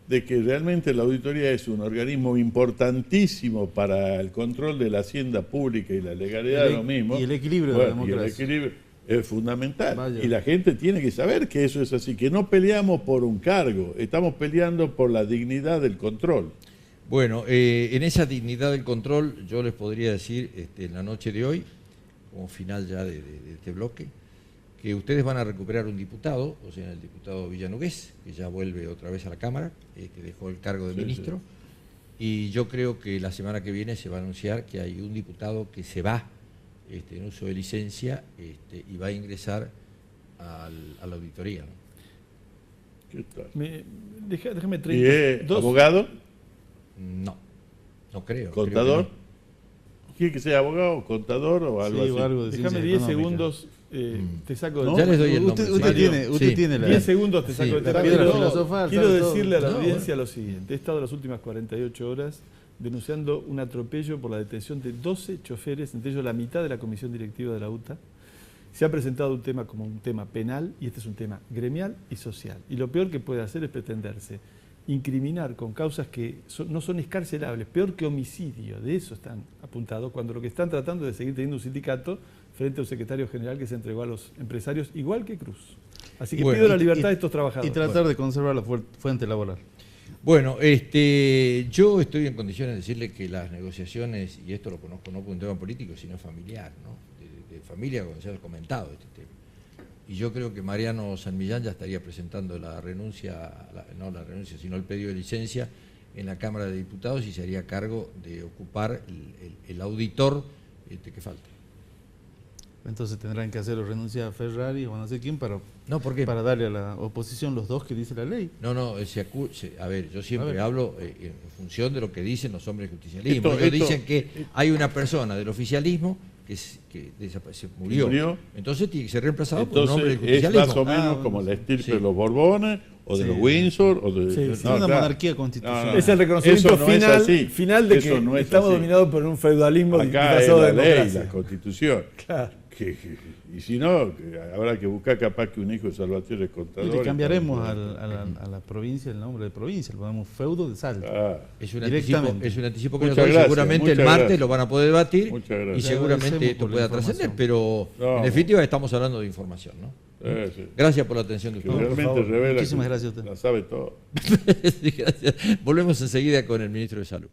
[SPEAKER 3] de que realmente la auditoría es un organismo importantísimo para el control de la hacienda pública y la legalidad de lo mismo.
[SPEAKER 4] Y el equilibrio de la
[SPEAKER 3] Bueno, y el
[SPEAKER 4] democracia.
[SPEAKER 3] equilibrio es fundamental.
[SPEAKER 4] Vaya.
[SPEAKER 3] Y la gente tiene que saber que eso es así, que no peleamos por un cargo, estamos peleando por la dignidad del control.
[SPEAKER 1] Bueno, en esa dignidad del control, yo les podría decir en la noche de hoy, como final ya de este bloque, que ustedes van a recuperar un diputado, o sea, el diputado Villanugués, que ya vuelve otra vez a la Cámara, que dejó el cargo de
[SPEAKER 3] Sí,
[SPEAKER 1] ministro, y yo creo que la semana que viene se va a anunciar que hay un diputado que se va en uso de licencia y va a ingresar a la auditoría, ¿no?
[SPEAKER 3] ¿Qué tal?
[SPEAKER 5] Déjame
[SPEAKER 3] ¿Y
[SPEAKER 5] 30.
[SPEAKER 3] es abogado?
[SPEAKER 1] No creo.
[SPEAKER 3] ¿Contador?
[SPEAKER 1] Creo que no.
[SPEAKER 3] ¿Quiere que sea abogado, contador o algo
[SPEAKER 4] Sí,
[SPEAKER 3] así?
[SPEAKER 4] o algo de
[SPEAKER 5] Déjame
[SPEAKER 4] ciencia
[SPEAKER 5] 10
[SPEAKER 4] económica.
[SPEAKER 5] segundos, te saco
[SPEAKER 3] ¿No?
[SPEAKER 5] del
[SPEAKER 1] Ya
[SPEAKER 5] tema.
[SPEAKER 1] les doy el nombre.
[SPEAKER 4] Usted
[SPEAKER 1] Sí.
[SPEAKER 4] tiene la...
[SPEAKER 5] 10 segundos te saco
[SPEAKER 1] Sí,
[SPEAKER 5] del tema.
[SPEAKER 4] la piedra
[SPEAKER 5] Quiero-
[SPEAKER 4] filosofal,
[SPEAKER 5] Quiero
[SPEAKER 4] sabe todo.
[SPEAKER 5] decirle a la
[SPEAKER 1] No,
[SPEAKER 5] audiencia lo siguiente. He estado las últimas 48 horas denunciando un atropello por la detención de 12 choferes, entre ellos la mitad de la comisión directiva de la UTA. Se ha presentado un tema como un tema penal y este es un tema gremial y social. Y lo peor que puede hacer es pretenderse incriminar con causas que no son escarcelables, peor que homicidio. De eso están apuntados, cuando lo que están tratando es de seguir teniendo un sindicato frente a un secretario general que se entregó a los empresarios, igual que Cruz. Así que
[SPEAKER 1] Bueno,
[SPEAKER 5] pido la libertad de estos
[SPEAKER 4] Y
[SPEAKER 5] trabajadores.
[SPEAKER 4] tratar de conservar la fuente laboral.
[SPEAKER 1] Bueno, yo estoy en condiciones de decirle que las negociaciones, y esto lo conozco no por un tema político, sino familiar, ¿no? De familia, como se ha comentado este tema. Y yo creo que Mariano San Millán ya estaría presentando la renuncia, no la renuncia, sino el pedido de licencia en la Cámara de Diputados y se haría cargo de ocupar el auditor que falta.
[SPEAKER 4] Entonces tendrán que hacerlo renunciar a Ferrari o no sé quién para darle a la oposición los dos que dice la ley.
[SPEAKER 1] No, a ver, yo siempre
[SPEAKER 4] A ver.
[SPEAKER 1] hablo en función de lo que dicen los hombres del justicialismo.
[SPEAKER 3] Esto-
[SPEAKER 1] Ellos dicen que hay una persona del oficialismo que se murió. Entonces tiene que ser reemplazado por un hombre del
[SPEAKER 3] Entonces es
[SPEAKER 1] justicialismo.
[SPEAKER 3] más o menos
[SPEAKER 4] Ah,
[SPEAKER 3] como la estirpe
[SPEAKER 1] sí.
[SPEAKER 3] de los Borbones o de
[SPEAKER 1] Sí.
[SPEAKER 3] los Windsor o de...
[SPEAKER 5] Sí, sí.
[SPEAKER 4] Es una monarquía constitucional.
[SPEAKER 5] Es el reconocimiento
[SPEAKER 3] Eso no es así.
[SPEAKER 5] final de
[SPEAKER 3] Eso
[SPEAKER 5] que
[SPEAKER 3] no es
[SPEAKER 5] estamos
[SPEAKER 3] así.
[SPEAKER 5] dominados por un feudalismo
[SPEAKER 3] Acá es
[SPEAKER 5] disfrazado
[SPEAKER 3] la
[SPEAKER 5] de
[SPEAKER 3] ley,
[SPEAKER 5] democracia.
[SPEAKER 3] la constitución.
[SPEAKER 5] Claro.
[SPEAKER 3] Y si no, habrá que buscar capaz que un hijo de Salvatierre es
[SPEAKER 4] Y
[SPEAKER 3] contador.
[SPEAKER 4] le cambiaremos
[SPEAKER 3] a
[SPEAKER 4] a la provincia el nombre de provincia, le ponemos feudo de Salta.
[SPEAKER 1] Es un
[SPEAKER 4] Directamente.
[SPEAKER 1] anticipo que
[SPEAKER 3] Muchas
[SPEAKER 1] nos doy.
[SPEAKER 3] gracias,
[SPEAKER 1] Seguramente el
[SPEAKER 3] muchas
[SPEAKER 1] martes
[SPEAKER 3] gracias.
[SPEAKER 1] lo van a poder debatir
[SPEAKER 3] Muchas
[SPEAKER 1] y
[SPEAKER 3] gracias.
[SPEAKER 1] seguramente
[SPEAKER 4] agradecemos
[SPEAKER 1] esto
[SPEAKER 4] por la
[SPEAKER 1] pueda
[SPEAKER 4] información.
[SPEAKER 1] trascender, pero
[SPEAKER 3] No.
[SPEAKER 1] en definitiva estamos hablando de información, ¿no?
[SPEAKER 3] Sí.
[SPEAKER 1] Gracias por la atención de
[SPEAKER 3] Que
[SPEAKER 1] ustedes.
[SPEAKER 3] realmente
[SPEAKER 5] favor.
[SPEAKER 3] revela
[SPEAKER 4] Muchísimas
[SPEAKER 3] que
[SPEAKER 4] gracias a usted.
[SPEAKER 3] la sabe todo.
[SPEAKER 1] Sí, gracias. Volvemos enseguida con el ministro de Salud.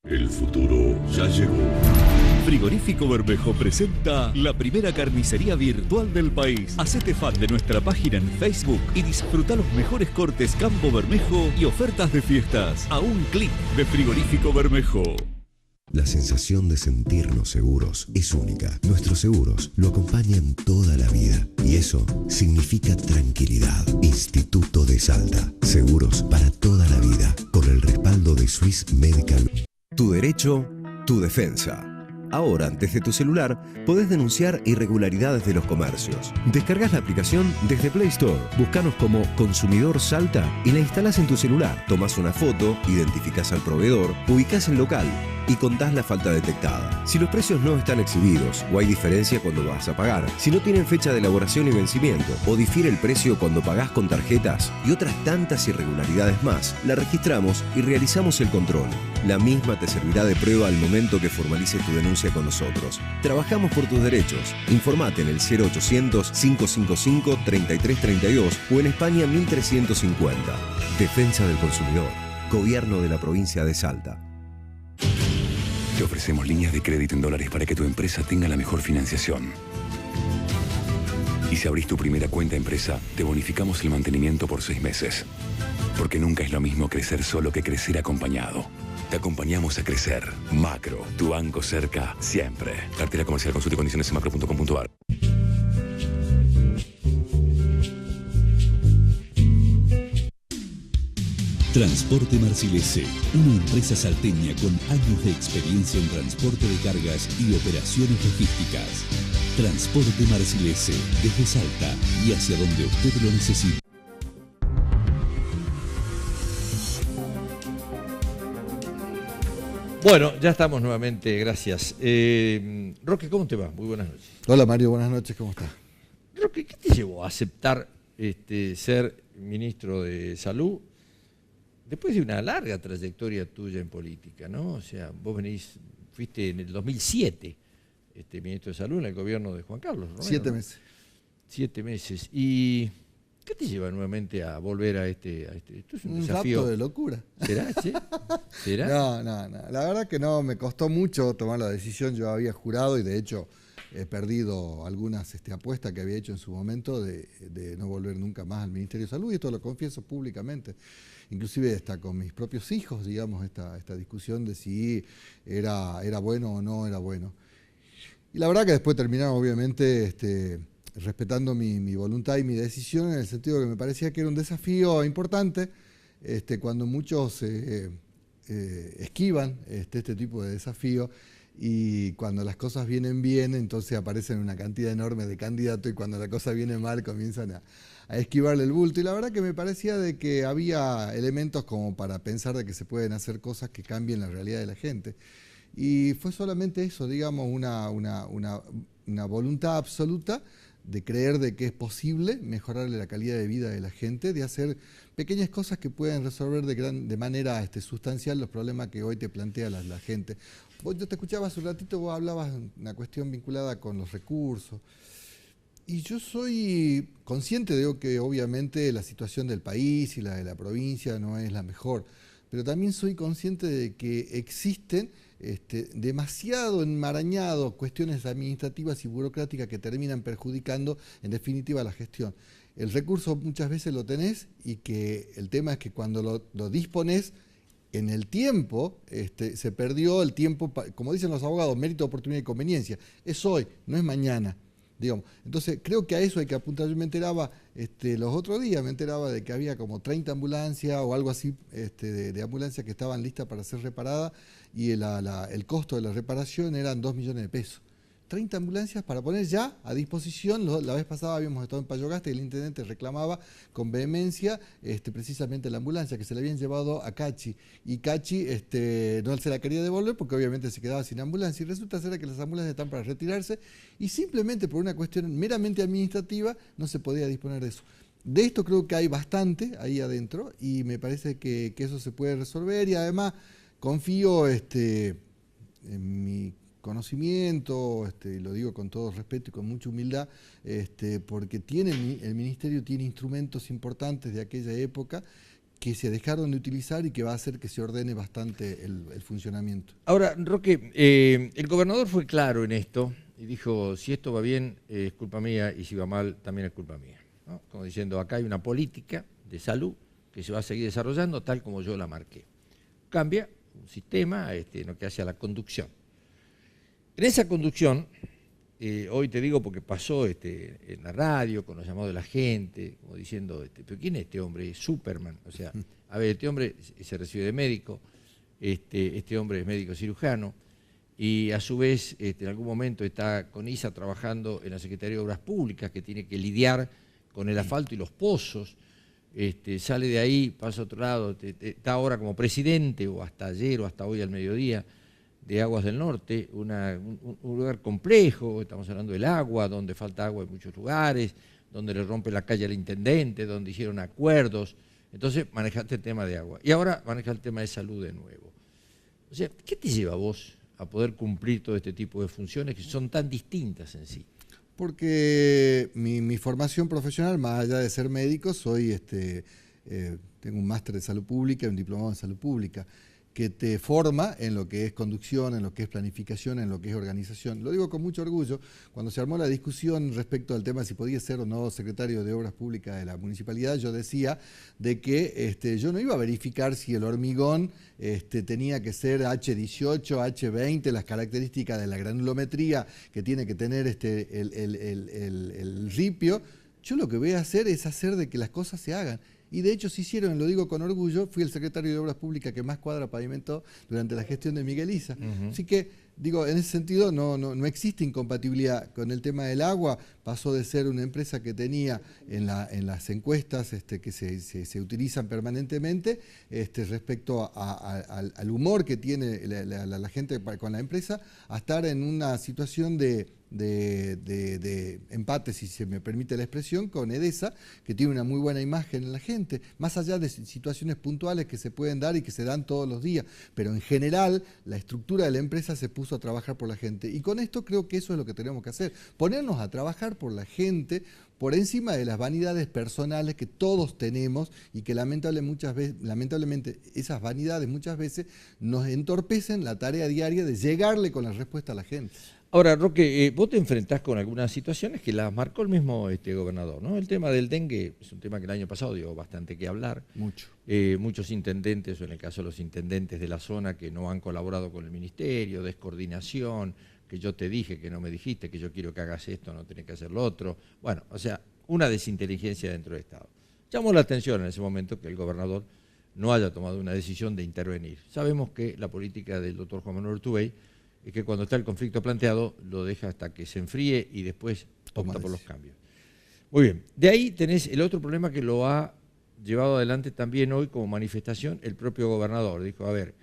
[SPEAKER 2] El futuro ya llegó.
[SPEAKER 6] Frigorífico Bermejo presenta la primera carnicería virtual del país. Hacete fan de nuestra página en Facebook y disfruta los mejores cortes Campo Bermejo y ofertas de fiestas a un clic de Frigorífico Bermejo.
[SPEAKER 7] La sensación de sentirnos seguros es única. Nuestros seguros lo acompañan toda la vida y eso significa tranquilidad. Instituto de Salta. Seguros para toda la vida con el respaldo de Swiss Medical.
[SPEAKER 8] Tu derecho, tu defensa. Ahora, desde tu celular, podés denunciar irregularidades de los comercios. Descargas la aplicación desde Play Store, buscanos como Consumidor Salta y la instalás en tu celular. Tomás una foto, identificás al proveedor, ubicás el local y contás la falta detectada. Si los precios no están exhibidos o hay diferencia cuando vas a pagar, si no tienen fecha de elaboración y vencimiento o difiere el precio cuando pagás con tarjetas y otras tantas irregularidades más, la registramos y realizamos el control. La misma te servirá de prueba al momento que formalices tu denuncia con nosotros. Trabajamos por tus derechos. Informate en el 0800-555-3332 o en España 1350. Defensa del consumidor. Gobierno de la provincia de Salta.
[SPEAKER 6] Te ofrecemos líneas de crédito en dólares para que tu empresa tenga la mejor financiación. Y si abrís tu primera cuenta empresa, te bonificamos el mantenimiento por 6 meses. Porque nunca es lo mismo crecer solo que crecer acompañado. Te acompañamos a crecer. Macro, tu banco cerca, siempre. Cartera comercial, consulta y condiciones en macro.com.ar.
[SPEAKER 2] Transporte Marcilese, una empresa salteña con años de experiencia en transporte de cargas y operaciones logísticas. Transporte Marcilese, desde Salta y hacia donde usted lo necesite.
[SPEAKER 1] Bueno, ya estamos nuevamente, gracias. Roque, ¿cómo te va? Muy buenas noches.
[SPEAKER 9] Hola Mario, buenas noches, ¿cómo estás?
[SPEAKER 1] Roque, ¿qué te llevó a aceptar ser ministro de Salud después de una larga trayectoria tuya en política, ¿no? O sea, vos fuiste en el 2007 ministro de Salud en el gobierno de Juan Carlos Romero,
[SPEAKER 9] 7
[SPEAKER 1] ¿no?
[SPEAKER 9] meses.
[SPEAKER 1] 7 meses. ¿Y qué te lleva nuevamente a volver a Esto es un
[SPEAKER 9] Un
[SPEAKER 1] desafío.
[SPEAKER 9] rapto de locura.
[SPEAKER 1] ¿Será? ¿Sí? ¿Será?
[SPEAKER 9] No. La verdad que no, me costó mucho tomar la decisión. Yo había jurado y de hecho he perdido algunas apuestas que había hecho en su momento de no volver nunca más al Ministerio de Salud, y esto lo confieso públicamente. Inclusive hasta con mis propios hijos, digamos, esta discusión de si era bueno o no era bueno. Y la verdad que después terminaron, obviamente, respetando mi voluntad y mi decisión, en el sentido que me parecía que era un desafío importante, cuando muchos esquivan este tipo de desafío, y cuando las cosas vienen bien, entonces aparecen una cantidad enorme de candidatos, y cuando la cosa viene mal comienzan a esquivarle el bulto. Y la verdad que me parecía de que había elementos como para pensar de que se pueden hacer cosas que cambien la realidad de la gente. Y fue solamente eso, digamos, una voluntad absoluta de creer de que es posible mejorarle la calidad de vida de la gente, de hacer pequeñas cosas que pueden resolver de manera sustancial los problemas que hoy te plantea la gente. Yo te escuchaba hace un ratito, vos hablabas de una cuestión vinculada con los recursos. Y yo soy consciente de que obviamente la situación del país y la de la provincia no es la mejor, pero también soy consciente de que existen demasiado enmarañados cuestiones administrativas y burocráticas que terminan perjudicando en definitiva la gestión. El recurso muchas veces lo tenés, y que el tema es que cuando lo disponés en el tiempo, se perdió el tiempo, como dicen los abogados, mérito, oportunidad y conveniencia. Es hoy, no es mañana. Digamos. Entonces creo que a eso hay que apuntar. Yo me enteraba los otros días, me enteraba de que había como 30 ambulancias o algo así de ambulancias que estaban listas para ser reparadas, y el costo de la reparación eran 2 millones de pesos. 30 ambulancias para poner ya a disposición. La vez pasada habíamos estado en Payogaste y el intendente reclamaba con vehemencia precisamente la ambulancia que se le habían llevado a Cachi, y Cachi no se la quería devolver porque obviamente se quedaba sin ambulancia, y resulta ser que las ambulancias están para retirarse, y simplemente por una cuestión meramente administrativa no se podía disponer de eso. De esto creo que hay bastante ahí adentro, y me parece que eso se puede resolver, y además confío en mi conocimiento, lo digo con todo respeto y con mucha humildad, porque el Ministerio tiene instrumentos importantes de aquella época que se dejaron de utilizar y que va a hacer que se ordene bastante el funcionamiento.
[SPEAKER 1] Ahora, Roque, el gobernador fue claro en esto y dijo, si esto va bien es culpa mía, y si va mal también es culpa mía, ¿no? Como diciendo, acá hay una política de salud que se va a seguir desarrollando tal como yo la marqué. Cambia un sistema en lo que hace a la conducción. En esa conducción, hoy te digo porque pasó en la radio, con los llamados de la gente, como diciendo, ¿pero quién es este hombre? Es Superman. O sea, a ver, este hombre se recibe de médico, este hombre es médico cirujano, y a su vez en algún momento está con ISA trabajando en la Secretaría de Obras Públicas, que tiene que lidiar con el asfalto y los pozos. Sale de ahí, pasa a otro lado, está ahora como presidente, o hasta ayer o hasta hoy al mediodía, de Aguas del Norte, un lugar complejo. Estamos hablando del agua, donde falta agua en muchos lugares, donde le rompe la calle al intendente, donde hicieron acuerdos. Entonces manejaste el tema de agua, y ahora manejas el tema de salud de nuevo. O sea, ¿qué te lleva a vos a poder cumplir todo este tipo de funciones que son tan distintas en sí?
[SPEAKER 9] Porque mi formación profesional, más allá de ser médico, tengo un máster de salud pública y un diplomado en salud pública, que te forma en lo que es conducción, en lo que es planificación, en lo que es organización. Lo digo con mucho orgullo. Cuando se armó la discusión respecto al tema si podía ser o no secretario de Obras Públicas de la municipalidad, yo decía de que yo no iba a verificar si el hormigón tenía que ser H18, H20, las características de la granulometría que tiene que tener el ripio. Yo lo que voy a hacer es hacer de que las cosas se hagan. Y de hecho se hicieron, lo digo con orgullo, fui el secretario de Obras Públicas que más cuadra pavimentó durante la gestión de Miguel Isa. Así que, digo, en ese sentido no existe incompatibilidad. Con el tema del agua, pasó de ser una empresa que tenía en las encuestas que se utilizan permanentemente respecto al humor que tiene la gente con la empresa, a estar en una situación de empate, si se me permite la expresión, con Edesa, que tiene una muy buena imagen en la gente, más allá de situaciones puntuales que se pueden dar y que se dan todos los días, pero en general la estructura de la empresa se puso a trabajar por la gente, y con esto creo que eso es lo que tenemos que hacer, ponernos a trabajar por la gente, por encima de las vanidades personales que todos tenemos, y que lamentablemente esas vanidades muchas veces nos entorpecen la tarea diaria de llegarle con la respuesta a la gente.
[SPEAKER 1] Ahora, Roque, vos te enfrentás con algunas situaciones que las marcó el mismo gobernador, ¿no? El tema del dengue es un tema que el año pasado dio bastante que hablar.
[SPEAKER 9] Mucho.
[SPEAKER 1] Muchos intendentes, o en el caso de los intendentes de la zona, que no han colaborado con el ministerio, descoordinación, que yo te dije, que no me dijiste, que yo quiero que hagas esto, no tenés que hacer lo otro. Bueno, o sea, una desinteligencia dentro del Estado. Llamó la atención en ese momento que el gobernador no haya tomado una decisión de intervenir. Sabemos que la política del doctor Juan Manuel Urtubey es que cuando está el conflicto planteado lo deja hasta que se enfríe y después opta por los cambios. Muy bien, de ahí tenés el otro problema que lo ha llevado adelante también hoy como manifestación el propio gobernador. Dijo, a ver,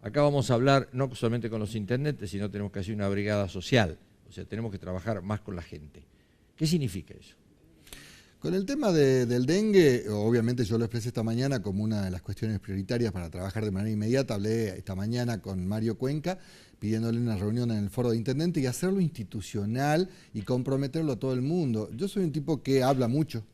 [SPEAKER 1] acá vamos a hablar no solamente con los intendentes, sino tenemos que hacer una brigada social, o sea, tenemos que trabajar más con la gente. ¿Qué significa eso?
[SPEAKER 9] Con el tema del dengue, obviamente yo lo expresé esta mañana como una de las cuestiones prioritarias para trabajar de manera inmediata. Hablé esta mañana con Mario Cuenca pidiéndole una reunión en el foro de intendente y hacerlo institucional y comprometerlo a todo el mundo. Yo soy un tipo que habla mucho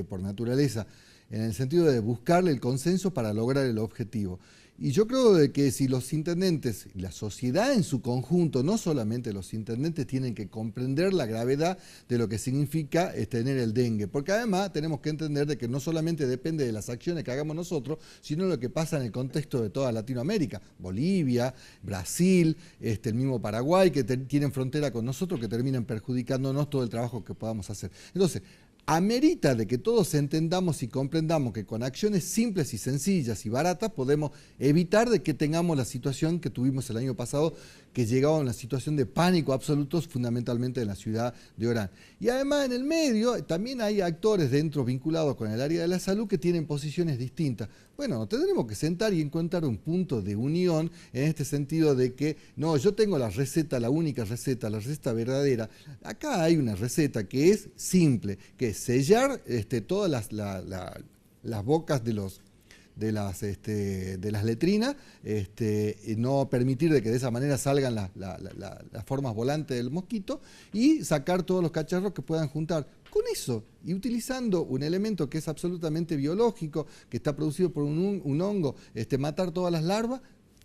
[SPEAKER 9] por naturaleza, en el sentido de buscarle el consenso para lograr el objetivo. Y yo creo de que si los intendentes y la sociedad en su conjunto, no solamente los intendentes, tienen que comprender la gravedad de lo que significa tener el dengue. Porque además tenemos que entender de que no solamente depende de las acciones que hagamos nosotros, sino lo que pasa en el contexto de toda Latinoamérica. Bolivia, Brasil, el mismo Paraguay, que tienen frontera con nosotros, que terminan perjudicándonos todo el trabajo que podamos hacer. Entonces, amerita de que todos entendamos y comprendamos que con acciones simples y sencillas y baratas podemos evitar de que tengamos la situación que tuvimos el año pasado, que llegaba a una situación de pánico absoluto, fundamentalmente en la ciudad de Orán. Y además en el medio también hay actores dentro vinculados con el área de la salud que tienen posiciones distintas. Bueno, tendremos que sentar y encontrar un punto de unión en este sentido de que, no, yo tengo la receta, la única receta, la receta verdadera. Acá hay una receta que es simple, que es sellar todas las bocas de las letrinas, y no permitir de que de esa manera salgan las formas volantes del mosquito y sacar todos los cacharros que puedan juntar. Con eso, y utilizando un elemento que es absolutamente biológico, que está producido por un hongo, matar todas las larvas,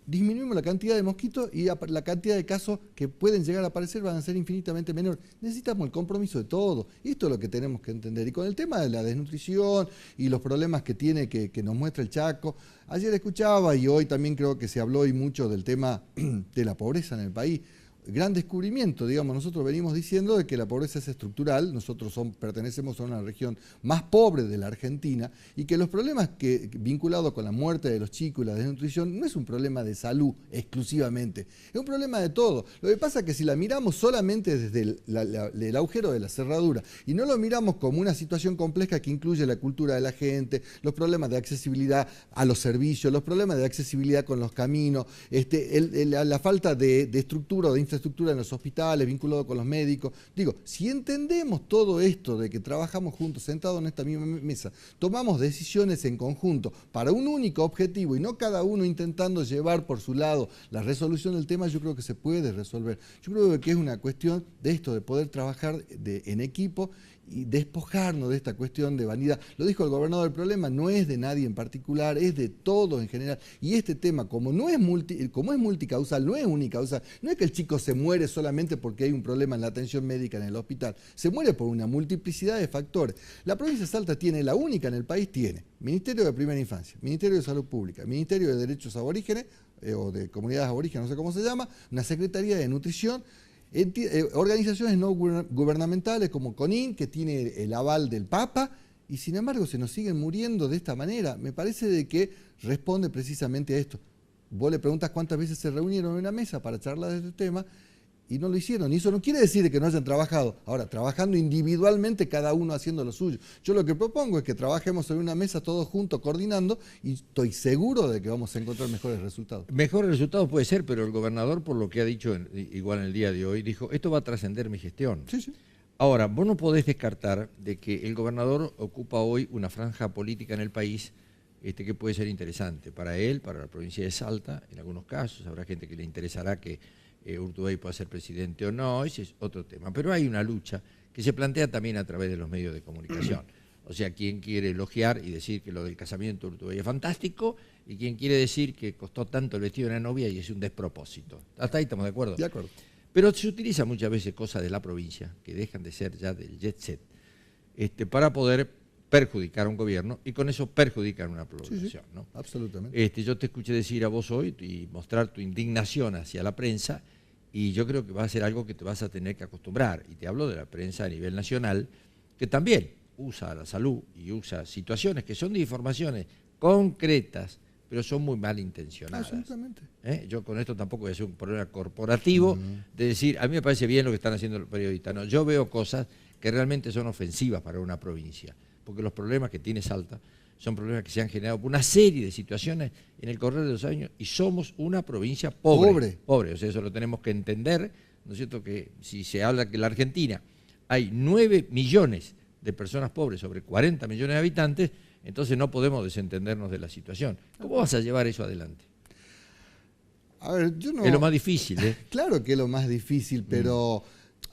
[SPEAKER 9] disminuimos la cantidad de mosquitos y la cantidad de casos que pueden llegar a aparecer van a ser infinitamente menores. Necesitamos el compromiso de todos. Y esto es lo que tenemos que entender. Y con el tema de la desnutrición y los problemas que tiene, que nos muestra el Chaco, ayer escuchaba y hoy también creo que se habló y mucho del tema de la pobreza en el país. Gran descubrimiento, digamos, nosotros venimos diciendo de que la pobreza es estructural, nosotros pertenecemos a una región más pobre de la Argentina y que los problemas vinculados con la muerte de los chicos y la desnutrición no es un problema de salud exclusivamente, es un problema de todo. Lo que pasa es que si la miramos solamente desde el agujero de la cerradura y no lo miramos como una situación compleja que incluye la cultura de la gente, los problemas de accesibilidad a los servicios, los problemas de accesibilidad con los caminos, la falta de estructura o de infraestructura en los hospitales, vinculado con los médicos. Digo, si entendemos todo esto de que trabajamos juntos, sentados en esta misma mesa, tomamos decisiones en conjunto para un único objetivo y no cada uno intentando llevar por su lado la resolución del tema, yo creo que se puede resolver. Yo creo que es una cuestión de esto, de poder trabajar en equipo y despojarnos de esta cuestión de vanidad. Lo dijo el gobernador, el problema no es de nadie en particular, es de todos en general. Y este tema, como es multicausal, no es unicausal, no es que el chico se muere solamente porque hay un problema en la atención médica en el hospital, se muere por una multiplicidad de factores. La provincia de Salta tiene, la única en el país tiene, Ministerio de Primera Infancia, Ministerio de Salud Pública, Ministerio de Derechos Aborígenes, o de Comunidades Aborígenes, no sé cómo se llama, una Secretaría de Nutrición, organizaciones no gubernamentales como CONIN, que tiene el aval del Papa, y sin embargo se nos siguen muriendo de esta manera. Me parece de que responde precisamente a esto. Vos le preguntas cuántas veces se reunieron en una mesa para charlar de este tema y no lo hicieron. Y eso no quiere decir que no hayan trabajado. Ahora, trabajando individualmente, cada uno haciendo lo suyo. Yo lo que propongo es que trabajemos en una mesa todos juntos, coordinando, y estoy seguro de que vamos a encontrar mejores resultados.
[SPEAKER 1] Mejores resultados puede ser, pero el gobernador, por lo que ha dicho igual en el día de hoy, dijo, esto va a trascender mi gestión.
[SPEAKER 9] Sí, sí.
[SPEAKER 1] Ahora, vos no podés descartar de que el gobernador ocupa hoy una franja política en el país que puede ser interesante para él, para la provincia de Salta, en algunos casos. Habrá gente que le interesará que Urtubey pueda ser presidente o no, ese es otro tema. Pero hay una lucha que se plantea también a través de los medios de comunicación. O sea, quien quiere elogiar y decir que lo del casamiento de Urtubey es fantástico, y quien quiere decir que costó tanto el vestido de la novia y es un despropósito. Hasta ahí estamos de acuerdo.
[SPEAKER 9] De acuerdo.
[SPEAKER 1] Pero se utiliza muchas veces cosas de la provincia, que dejan de ser ya del jet set, para poder perjudicar a un gobierno y con eso perjudicar a una población.
[SPEAKER 9] Sí, sí,
[SPEAKER 1] ¿no?
[SPEAKER 9] Absolutamente.
[SPEAKER 1] Yo te escuché decir a vos hoy y mostrar tu indignación hacia la prensa y yo creo que va a ser algo que te vas a tener que acostumbrar. Y te hablo de la prensa a nivel nacional, que también usa la salud y usa situaciones que son de informaciones concretas, pero son muy malintencionadas.
[SPEAKER 9] Absolutamente.
[SPEAKER 1] Yo con esto tampoco voy a hacer un problema corporativo de decir, a mí me parece bien lo que están haciendo los periodistas. No, yo veo cosas que realmente son ofensivas para una provincia, porque los problemas que tiene Salta son problemas que se han generado por una serie de situaciones en el correr de los años y somos una provincia pobre. Pobre, o sea, eso lo tenemos que entender, ¿no es cierto? Que si se habla que en la Argentina hay 9 millones de personas pobres sobre 40 millones de habitantes, entonces no podemos desentendernos de la situación. ¿Cómo vas a llevar eso adelante?
[SPEAKER 9] A ver, yo no...
[SPEAKER 1] Es lo más difícil, ¿eh?
[SPEAKER 9] Claro que es lo más difícil, pero...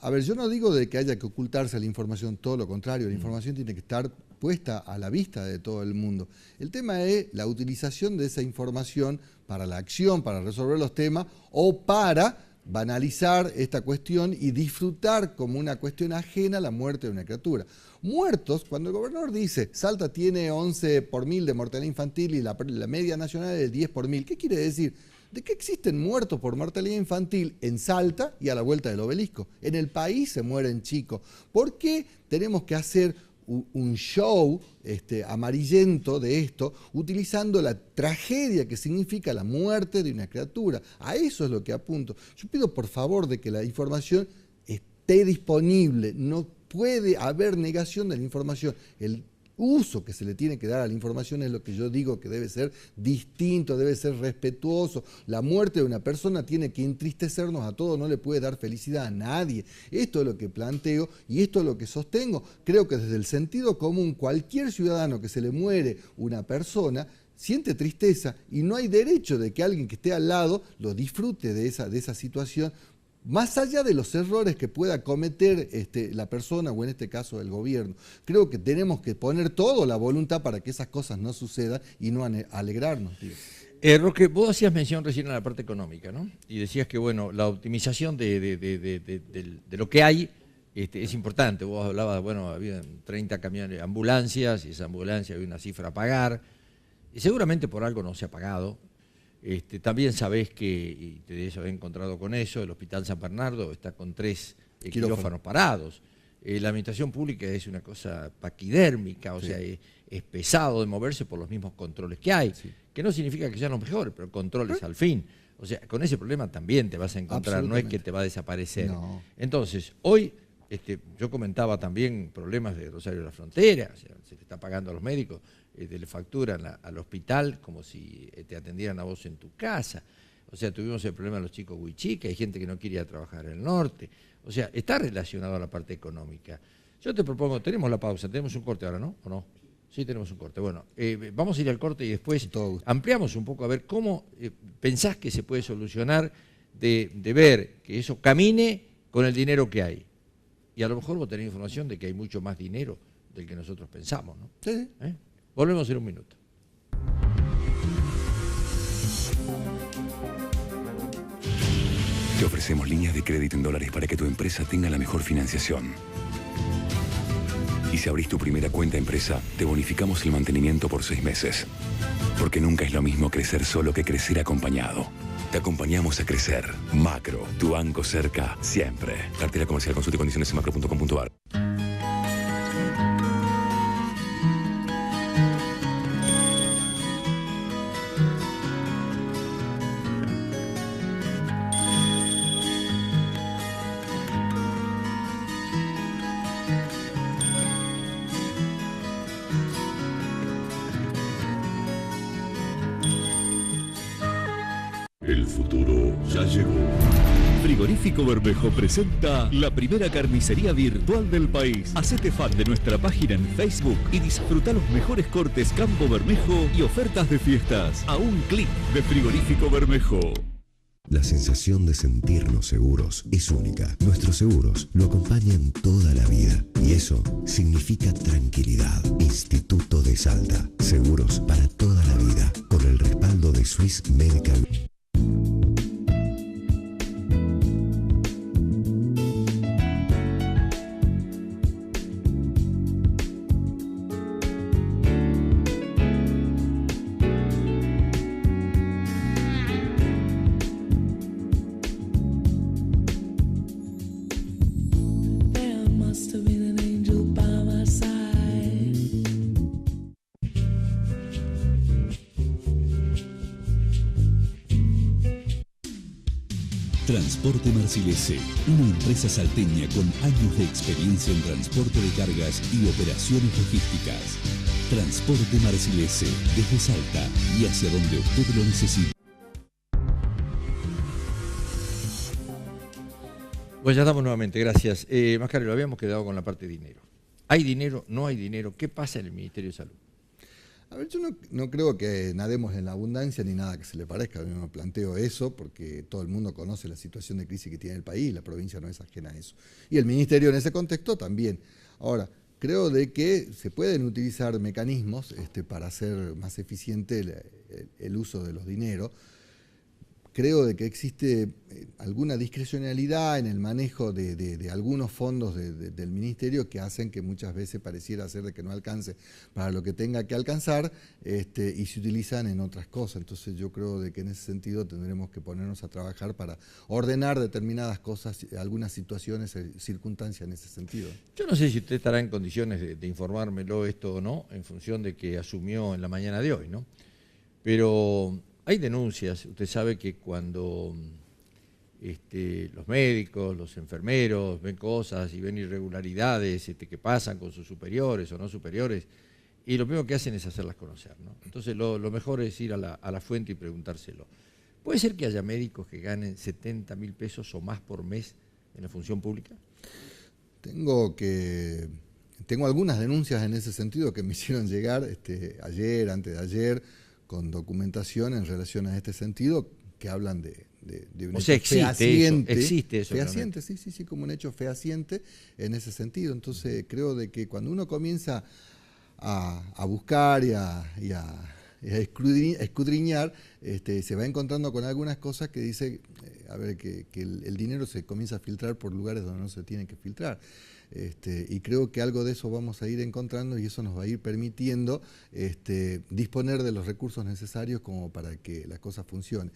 [SPEAKER 9] A ver, yo no digo de que haya que ocultarse la información, todo lo contrario, la información tiene que estar puesta a la vista de todo el mundo. El tema es la utilización de esa información para la acción, para resolver los temas o para banalizar esta cuestión y disfrutar como una cuestión ajena la muerte de una criatura. Muertos, cuando el gobernador dice Salta tiene 11 por 1000 de mortalidad infantil y la media nacional es 10 por 1000, ¿qué quiere decir? De que existen muertos por mortalidad infantil en Salta y a la vuelta del obelisco. En el país se mueren chicos. ¿Por qué tenemos que hacer un show amarillento de esto, utilizando la tragedia que significa la muerte de una criatura? A eso es lo que apunto. Yo pido por favor de que la información esté disponible. No puede haber negación de la información. El uso que se le tiene que dar a la información es lo que yo digo que debe ser distinto, debe ser respetuoso. La muerte de una persona tiene que entristecernos a todos, no le puede dar felicidad a nadie. Esto es lo que planteo y esto es lo que sostengo. Creo que desde el sentido común, cualquier ciudadano que se le muere una persona siente tristeza y no hay derecho de que alguien que esté al lado lo disfrute de esa situación, más allá de los errores que pueda cometer la persona o en este caso el gobierno. Creo que tenemos que poner toda la voluntad para que esas cosas no sucedan y no alegrarnos.
[SPEAKER 1] Roque, vos hacías mención recién a la parte económica, ¿no? Y decías que bueno, la optimización de lo que hay es importante. Vos hablabas, bueno, había 30 camiones, ambulancias, y esa ambulancia había una cifra a pagar. Y seguramente por algo no se ha pagado. También sabés que, y te debes haber encontrado con eso, el Hospital San Bernardo está con 3 quirófanos parados. La administración pública es una cosa paquidérmica, o sea, es pesado de moverse por los mismos controles que hay, que no significa que sean los mejores, pero controles al fin. O sea, con ese problema también te vas a encontrar, no es que te va a desaparecer. No. Entonces, hoy yo comentaba también problemas de Rosario de la Frontera, o sea, se le está pagando a los médicos, le facturan al hospital como si te atendieran a vos en tu casa. O sea, tuvimos el problema de los chicos huichí, hay gente que no quería trabajar en el norte. O sea, está relacionado a la parte económica. Yo te propongo, tenemos la pausa, tenemos un corte ahora, ¿no? ¿O no? Sí, tenemos un corte. Bueno, vamos a ir al corte y después ampliamos un poco a ver cómo pensás que se puede solucionar de ver que eso camine con el dinero que hay. Y a lo mejor vos tenés información de que hay mucho más dinero del que nosotros pensamos, ¿no?
[SPEAKER 9] Sí.
[SPEAKER 1] Volvemos en un minuto.
[SPEAKER 10] Te ofrecemos líneas de crédito en dólares para que tu empresa tenga la mejor financiación. Y si abrís tu primera cuenta empresa, te bonificamos el mantenimiento por 6 meses. Porque nunca es lo mismo crecer solo que crecer acompañado. Te acompañamos a crecer. Macro, tu banco cerca, siempre. Cartera comercial, consulta y condiciones en macro.com.ar.
[SPEAKER 6] El futuro ya llegó. Frigorífico Bermejo presenta la primera carnicería virtual del país. Hacete fan de nuestra página en Facebook y disfruta los mejores cortes Campo Bermejo y ofertas de fiestas a un clic de Frigorífico Bermejo.
[SPEAKER 7] La sensación de sentirnos seguros es única. Nuestros seguros lo acompañan toda la vida y eso significa tranquilidad. Instituto de Salta. Seguros para toda la vida con el respaldo de Swiss Medical.
[SPEAKER 2] Transporte Marcilese, una empresa salteña con años de experiencia en transporte de cargas y operaciones logísticas. Transporte Marcilese, desde Salta y hacia donde usted lo necesite.
[SPEAKER 1] Pues ya estamos nuevamente, gracias. Mascarello, habíamos quedado con la parte de dinero. ¿Hay dinero? ¿No hay dinero? ¿Qué pasa en el Ministerio de Salud?
[SPEAKER 9] A ver, yo no creo que nademos en la abundancia ni nada que se le parezca. Yo no planteo eso porque todo el mundo conoce la situación de crisis que tiene el país, la provincia no es ajena a eso. Y el Ministerio en ese contexto también. Ahora, creo de que se pueden utilizar mecanismos para hacer más eficiente el uso de los dineros. Creo de que existe alguna discrecionalidad en el manejo de algunos fondos del Ministerio que hacen que muchas veces pareciera ser de que no alcance para lo que tenga que alcanzar y se utilizan en otras cosas. Entonces yo creo de que en ese sentido tendremos que ponernos a trabajar para ordenar determinadas cosas, algunas situaciones, circunstancias en ese sentido.
[SPEAKER 1] Yo no sé si usted estará en condiciones de informármelo esto o no, en función de que asumió en la mañana de hoy, ¿no? Pero hay denuncias, usted sabe que cuando los médicos, los enfermeros ven cosas y ven irregularidades que pasan con sus superiores o no superiores, y lo primero que hacen es hacerlas conocer, ¿no? Entonces lo mejor es ir a la fuente y preguntárselo. ¿Puede ser que haya médicos que ganen 70.000 pesos o más por mes en la función pública?
[SPEAKER 9] Tengo algunas denuncias en ese sentido que me hicieron llegar ayer, antes de ayer, con documentación en relación a este sentido, que hablan de un hecho fehaciente.
[SPEAKER 1] Existe eso.
[SPEAKER 9] Fehaciente, sí, como un hecho fehaciente en ese sentido. Entonces creo de que cuando uno comienza a buscar y a escudriñar, se va encontrando con algunas cosas que dice, que el dinero se comienza a filtrar por lugares donde no se tiene que filtrar. Y creo que algo de eso vamos a ir encontrando y eso nos va a ir permitiendo disponer de los recursos necesarios como para que las cosas funcionen.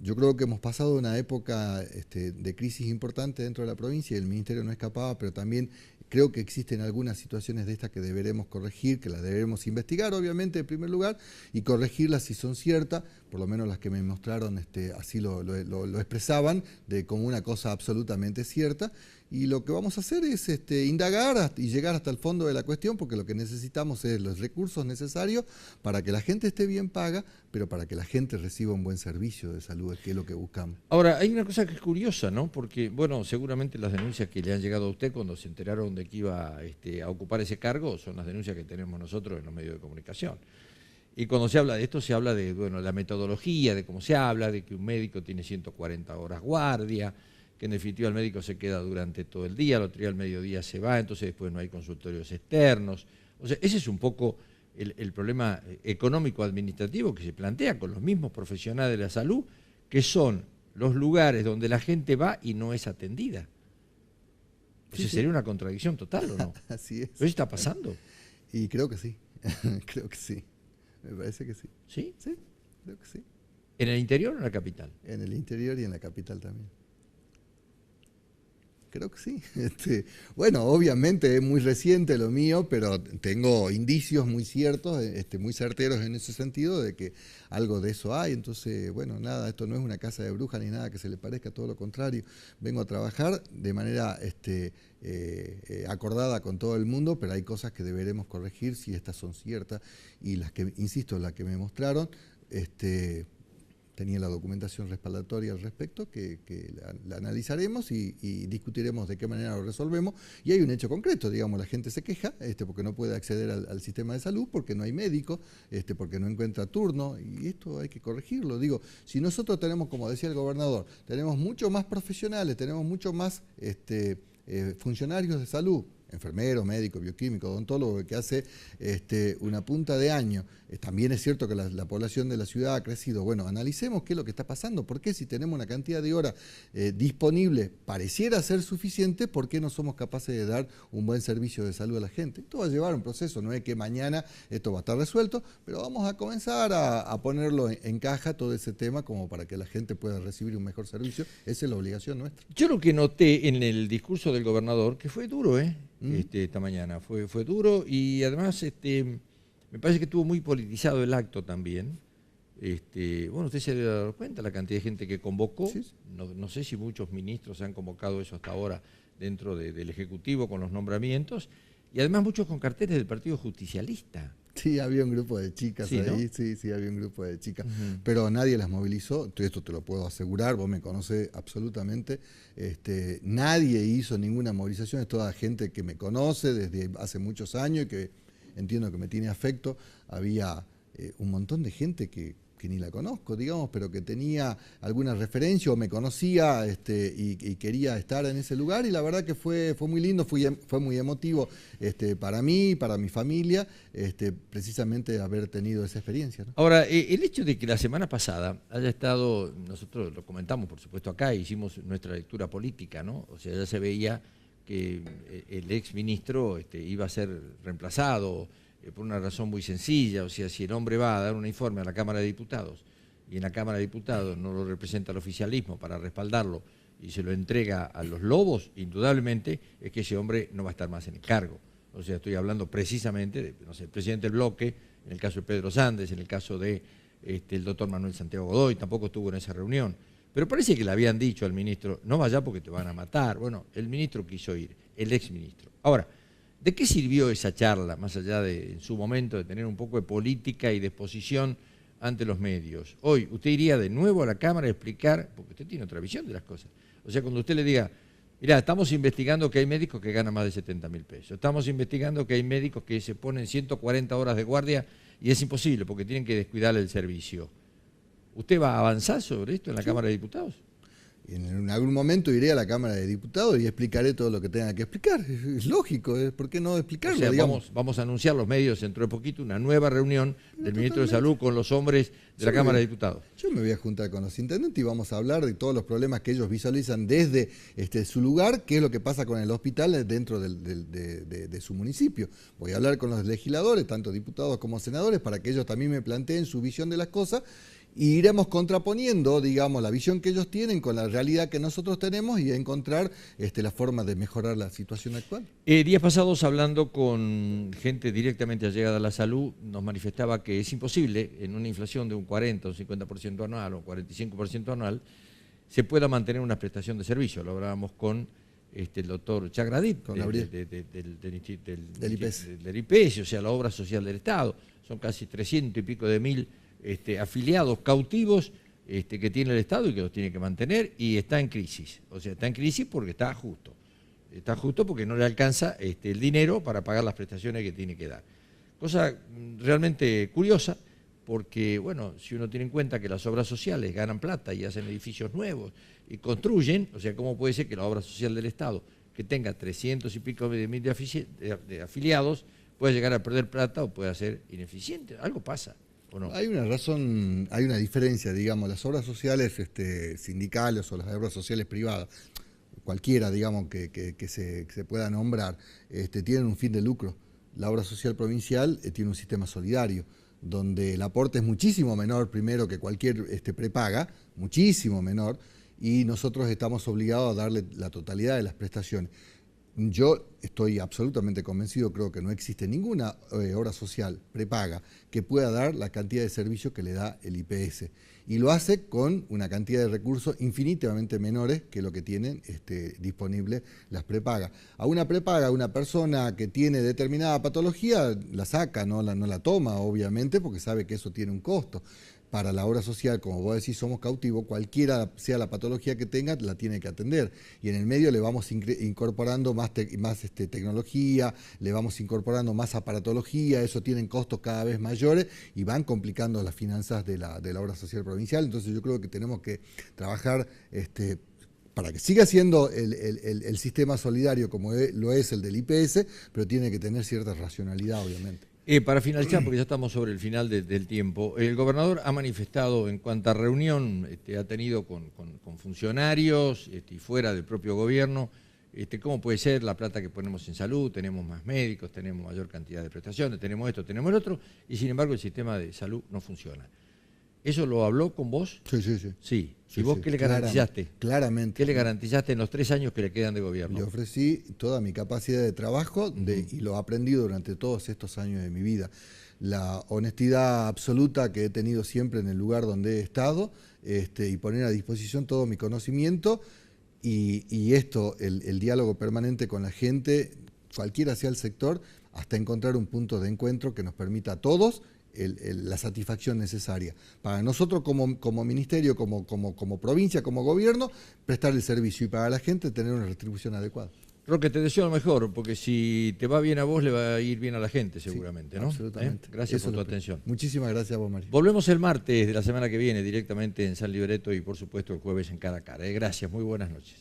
[SPEAKER 9] Yo creo que hemos pasado una época de crisis importante dentro de la provincia y el Ministerio no escapaba, pero también creo que existen algunas situaciones de estas que deberemos corregir, que las deberemos investigar, obviamente, en primer lugar, y corregirlas si son ciertas, por lo menos las que me mostraron así lo expresaban, como una cosa absolutamente cierta. Y lo que vamos a hacer es indagar y llegar hasta el fondo de la cuestión, porque lo que necesitamos es los recursos necesarios para que la gente esté bien paga, pero para que la gente reciba un buen servicio de salud, que es lo que buscamos.
[SPEAKER 1] Ahora, hay una cosa que es curiosa, ¿no? Porque, bueno, seguramente las denuncias que le han llegado a usted cuando se enteraron de que iba a ocupar ese cargo son las denuncias que tenemos nosotros en los medios de comunicación. Y cuando se habla de esto, se habla de la metodología, de cómo se habla, de que un médico tiene 140 horas guardia, que en definitiva el médico se queda durante todo el día, el otro día al mediodía se va, entonces después no hay consultorios externos. O sea, ese es un poco el problema económico-administrativo que se plantea con los mismos profesionales de la salud, que son los lugares donde la gente va y no es atendida. Sí, sería una contradicción total, ¿o no?
[SPEAKER 9] Así es.
[SPEAKER 1] ¿Eso está pasando?
[SPEAKER 9] Y creo que sí, creo que sí. Me parece que sí.
[SPEAKER 1] ¿Sí?
[SPEAKER 9] Sí, creo que sí.
[SPEAKER 1] ¿En el interior o en la capital?
[SPEAKER 9] En el interior y en la capital también. Creo que sí. Bueno, obviamente es muy reciente lo mío, pero tengo indicios muy ciertos, muy certeros en ese sentido, de que algo de eso hay. Entonces, bueno, nada, esto no es una casa de brujas ni nada que se le parezca, todo lo contrario. Vengo a trabajar de manera acordada con todo el mundo, pero hay cosas que deberemos corregir si estas son ciertas. Y las que, insisto, las que me mostraron, tenía la documentación respaldatoria al respecto, que la analizaremos y discutiremos de qué manera lo resolvemos. Y hay un hecho concreto, digamos, la gente se queja porque no puede acceder al sistema de salud, porque no hay médico, porque no encuentra turno, y esto hay que corregirlo. Digo, si nosotros tenemos, como decía el gobernador, tenemos mucho más profesionales, tenemos mucho más funcionarios de salud, enfermeros, médicos, bioquímicos, odontólogos, que hace una punta de año. También es cierto que la población de la ciudad ha crecido. Bueno, analicemos qué es lo que está pasando. ¿Por qué si tenemos una cantidad de horas disponible pareciera ser suficiente, por qué no somos capaces de dar un buen servicio de salud a la gente? Esto va a llevar un proceso, no es que mañana esto va a estar resuelto, pero vamos a comenzar a ponerlo en caja todo ese tema como para que la gente pueda recibir un mejor servicio. Esa es la obligación nuestra.
[SPEAKER 1] Yo lo que noté en el discurso del gobernador, que fue duro, esta mañana, fue duro, y además me parece que estuvo muy politizado el acto también. Bueno, usted se debe dar cuenta la cantidad de gente que convocó.
[SPEAKER 9] Sí.
[SPEAKER 1] No sé si muchos ministros han convocado eso hasta ahora dentro del Ejecutivo con los nombramientos. Y además muchos con carteles del Partido Justicialista.
[SPEAKER 9] Sí, había un grupo de chicas
[SPEAKER 1] Sí,
[SPEAKER 9] ahí,
[SPEAKER 1] ¿no?
[SPEAKER 9] sí, había un grupo de chicas, pero nadie las movilizó, esto te lo puedo asegurar, vos me conocés absolutamente, nadie hizo ninguna movilización, es toda gente que me conoce desde hace muchos años y que entiendo que me tiene afecto. Había un montón de gente que ni la conozco, digamos, pero que tenía alguna referencia o me conocía y quería estar en ese lugar, y la verdad que fue muy lindo, fue muy emotivo para mí, para mi familia, precisamente haber tenido esa experiencia, ¿no?
[SPEAKER 1] Ahora, el hecho de que la semana pasada haya estado, nosotros lo comentamos por supuesto acá, hicimos nuestra lectura política, ¿no? O sea, ya se veía que el ex ministro iba a ser reemplazado, por una razón muy sencilla. O sea, si el hombre va a dar un informe a la Cámara de Diputados y en la Cámara de Diputados no lo representa el oficialismo para respaldarlo y se lo entrega a los lobos, indudablemente es que ese hombre no va a estar más en el cargo. O sea, estoy hablando precisamente de, no sé, el presidente del bloque, en el caso de Pedro Sández, en el caso de el doctor Manuel Santiago Godoy, tampoco estuvo en esa reunión. Pero parece que le habían dicho al ministro, no vaya porque te van a matar. Bueno, el ministro quiso ir, el ex ministro. Ahora, ¿de qué sirvió esa charla, más allá de, en su momento, de tener un poco de política y de exposición ante los medios? Hoy, usted iría de nuevo a la Cámara a explicar, porque usted tiene otra visión de las cosas. O sea, cuando usted le diga, mirá, estamos investigando que hay médicos que ganan más de 70.000 pesos, estamos investigando que hay médicos que se ponen 140 horas de guardia y es imposible porque tienen que descuidar el servicio. ¿Usted va a avanzar sobre esto en la Cámara de Diputados?
[SPEAKER 9] En algún momento iré a la Cámara de Diputados y explicaré todo lo que tenga que explicar. Es lógico, ¿por qué no explicarlo?
[SPEAKER 1] O sea,
[SPEAKER 9] digamos?
[SPEAKER 1] vamos a anunciar los medios dentro de poquito una nueva reunión del ministro de Salud con los hombres de la Cámara de Diputados.
[SPEAKER 9] Yo me voy a juntar con los intendentes y vamos a hablar de todos los problemas que ellos visualizan desde su lugar, qué es lo que pasa con el hospital dentro de su municipio. Voy a hablar con los legisladores, tanto diputados como senadores, para que ellos también me planteen su visión de las cosas. Y iremos contraponiendo, digamos, la visión que ellos tienen con la realidad que nosotros tenemos y encontrar la forma de mejorar la situación actual.
[SPEAKER 1] Días pasados, hablando con gente directamente allegada a la salud, nos manifestaba que es imposible, en una inflación de un 40 o un 50% anual o un 45% anual, se pueda mantener una prestación de servicio. Lo hablábamos con el doctor Chagradip, del IPS, o sea, la obra social del Estado. Son casi 300 y pico de mil afiliados cautivos que tiene el Estado y que los tiene que mantener, y está en crisis. O sea, está en crisis porque está justo. Está justo porque no le alcanza el dinero para pagar las prestaciones que tiene que dar. Cosa realmente curiosa, porque, bueno, si uno tiene en cuenta que las obras sociales ganan plata y hacen edificios nuevos y construyen, o sea, ¿cómo puede ser que la obra social del Estado, que tenga 300 y pico de mil de afiliados, pueda llegar a perder plata o pueda ser ineficiente? Algo pasa. No.
[SPEAKER 9] Hay una razón, hay una diferencia, digamos, las obras sociales sindicales o las obras sociales privadas, cualquiera, digamos, que se pueda nombrar, tienen un fin de lucro. La obra social provincial tiene un sistema solidario, donde el aporte es muchísimo menor, primero, que cualquier prepaga, muchísimo menor, y nosotros estamos obligados a darle la totalidad de las prestaciones. Yo estoy absolutamente convencido, creo que no existe ninguna obra social prepaga que pueda dar la cantidad de servicios que le da el IPS. Y lo hace con una cantidad de recursos infinitamente menores que lo que tienen disponible las prepagas. A una prepaga, una persona que tiene determinada patología, la saca, no la toma, obviamente, porque sabe que eso tiene un costo. Para la obra social, como vos decís, somos cautivos, cualquiera sea la patología que tenga, la tiene que atender. Y en el medio le vamos incorporando más tecnología, le vamos incorporando más aparatología, eso tienen costos cada vez mayores y van complicando las finanzas de la obra social provincial. Entonces yo creo que tenemos que trabajar para que siga siendo el sistema solidario como lo es el del IPS, pero tiene que tener cierta racionalidad, obviamente.
[SPEAKER 1] Para finalizar, porque ya estamos sobre el final del tiempo, el gobernador ha manifestado en cuanta reunión ha tenido con funcionarios y fuera del propio gobierno, cómo puede ser la plata que ponemos en salud, tenemos más médicos, tenemos mayor cantidad de prestaciones, tenemos esto, tenemos el otro, y sin embargo el sistema de salud no funciona. ¿Eso lo habló con vos? Sí. ¿Y vos qué le garantizaste?
[SPEAKER 9] Claramente.
[SPEAKER 1] ¿Qué le garantizaste en los 3 años que le quedan de gobierno?
[SPEAKER 9] Le ofrecí toda mi capacidad de trabajo y lo he aprendido durante todos estos años de mi vida. la honestidad absoluta que he tenido siempre en el lugar donde he estado, y poner a disposición todo mi conocimiento y esto, el diálogo permanente con la gente, cualquiera sea el sector, hasta encontrar un punto de encuentro que nos permita a todos la satisfacción necesaria. Para nosotros como ministerio, como provincia, como gobierno, prestar el servicio y para la gente tener una retribución adecuada.
[SPEAKER 1] Roque, te deseo lo mejor, porque si te va bien a vos, le va a ir bien a la gente seguramente,
[SPEAKER 9] sí,
[SPEAKER 1] ¿no?
[SPEAKER 9] Absolutamente.
[SPEAKER 1] Gracias por tu atención.
[SPEAKER 9] Muchísimas gracias a vos, María.
[SPEAKER 1] Volvemos el martes de la semana que viene directamente en San Libreto y por supuesto el jueves en Cara a Cara. Gracias, muy buenas noches.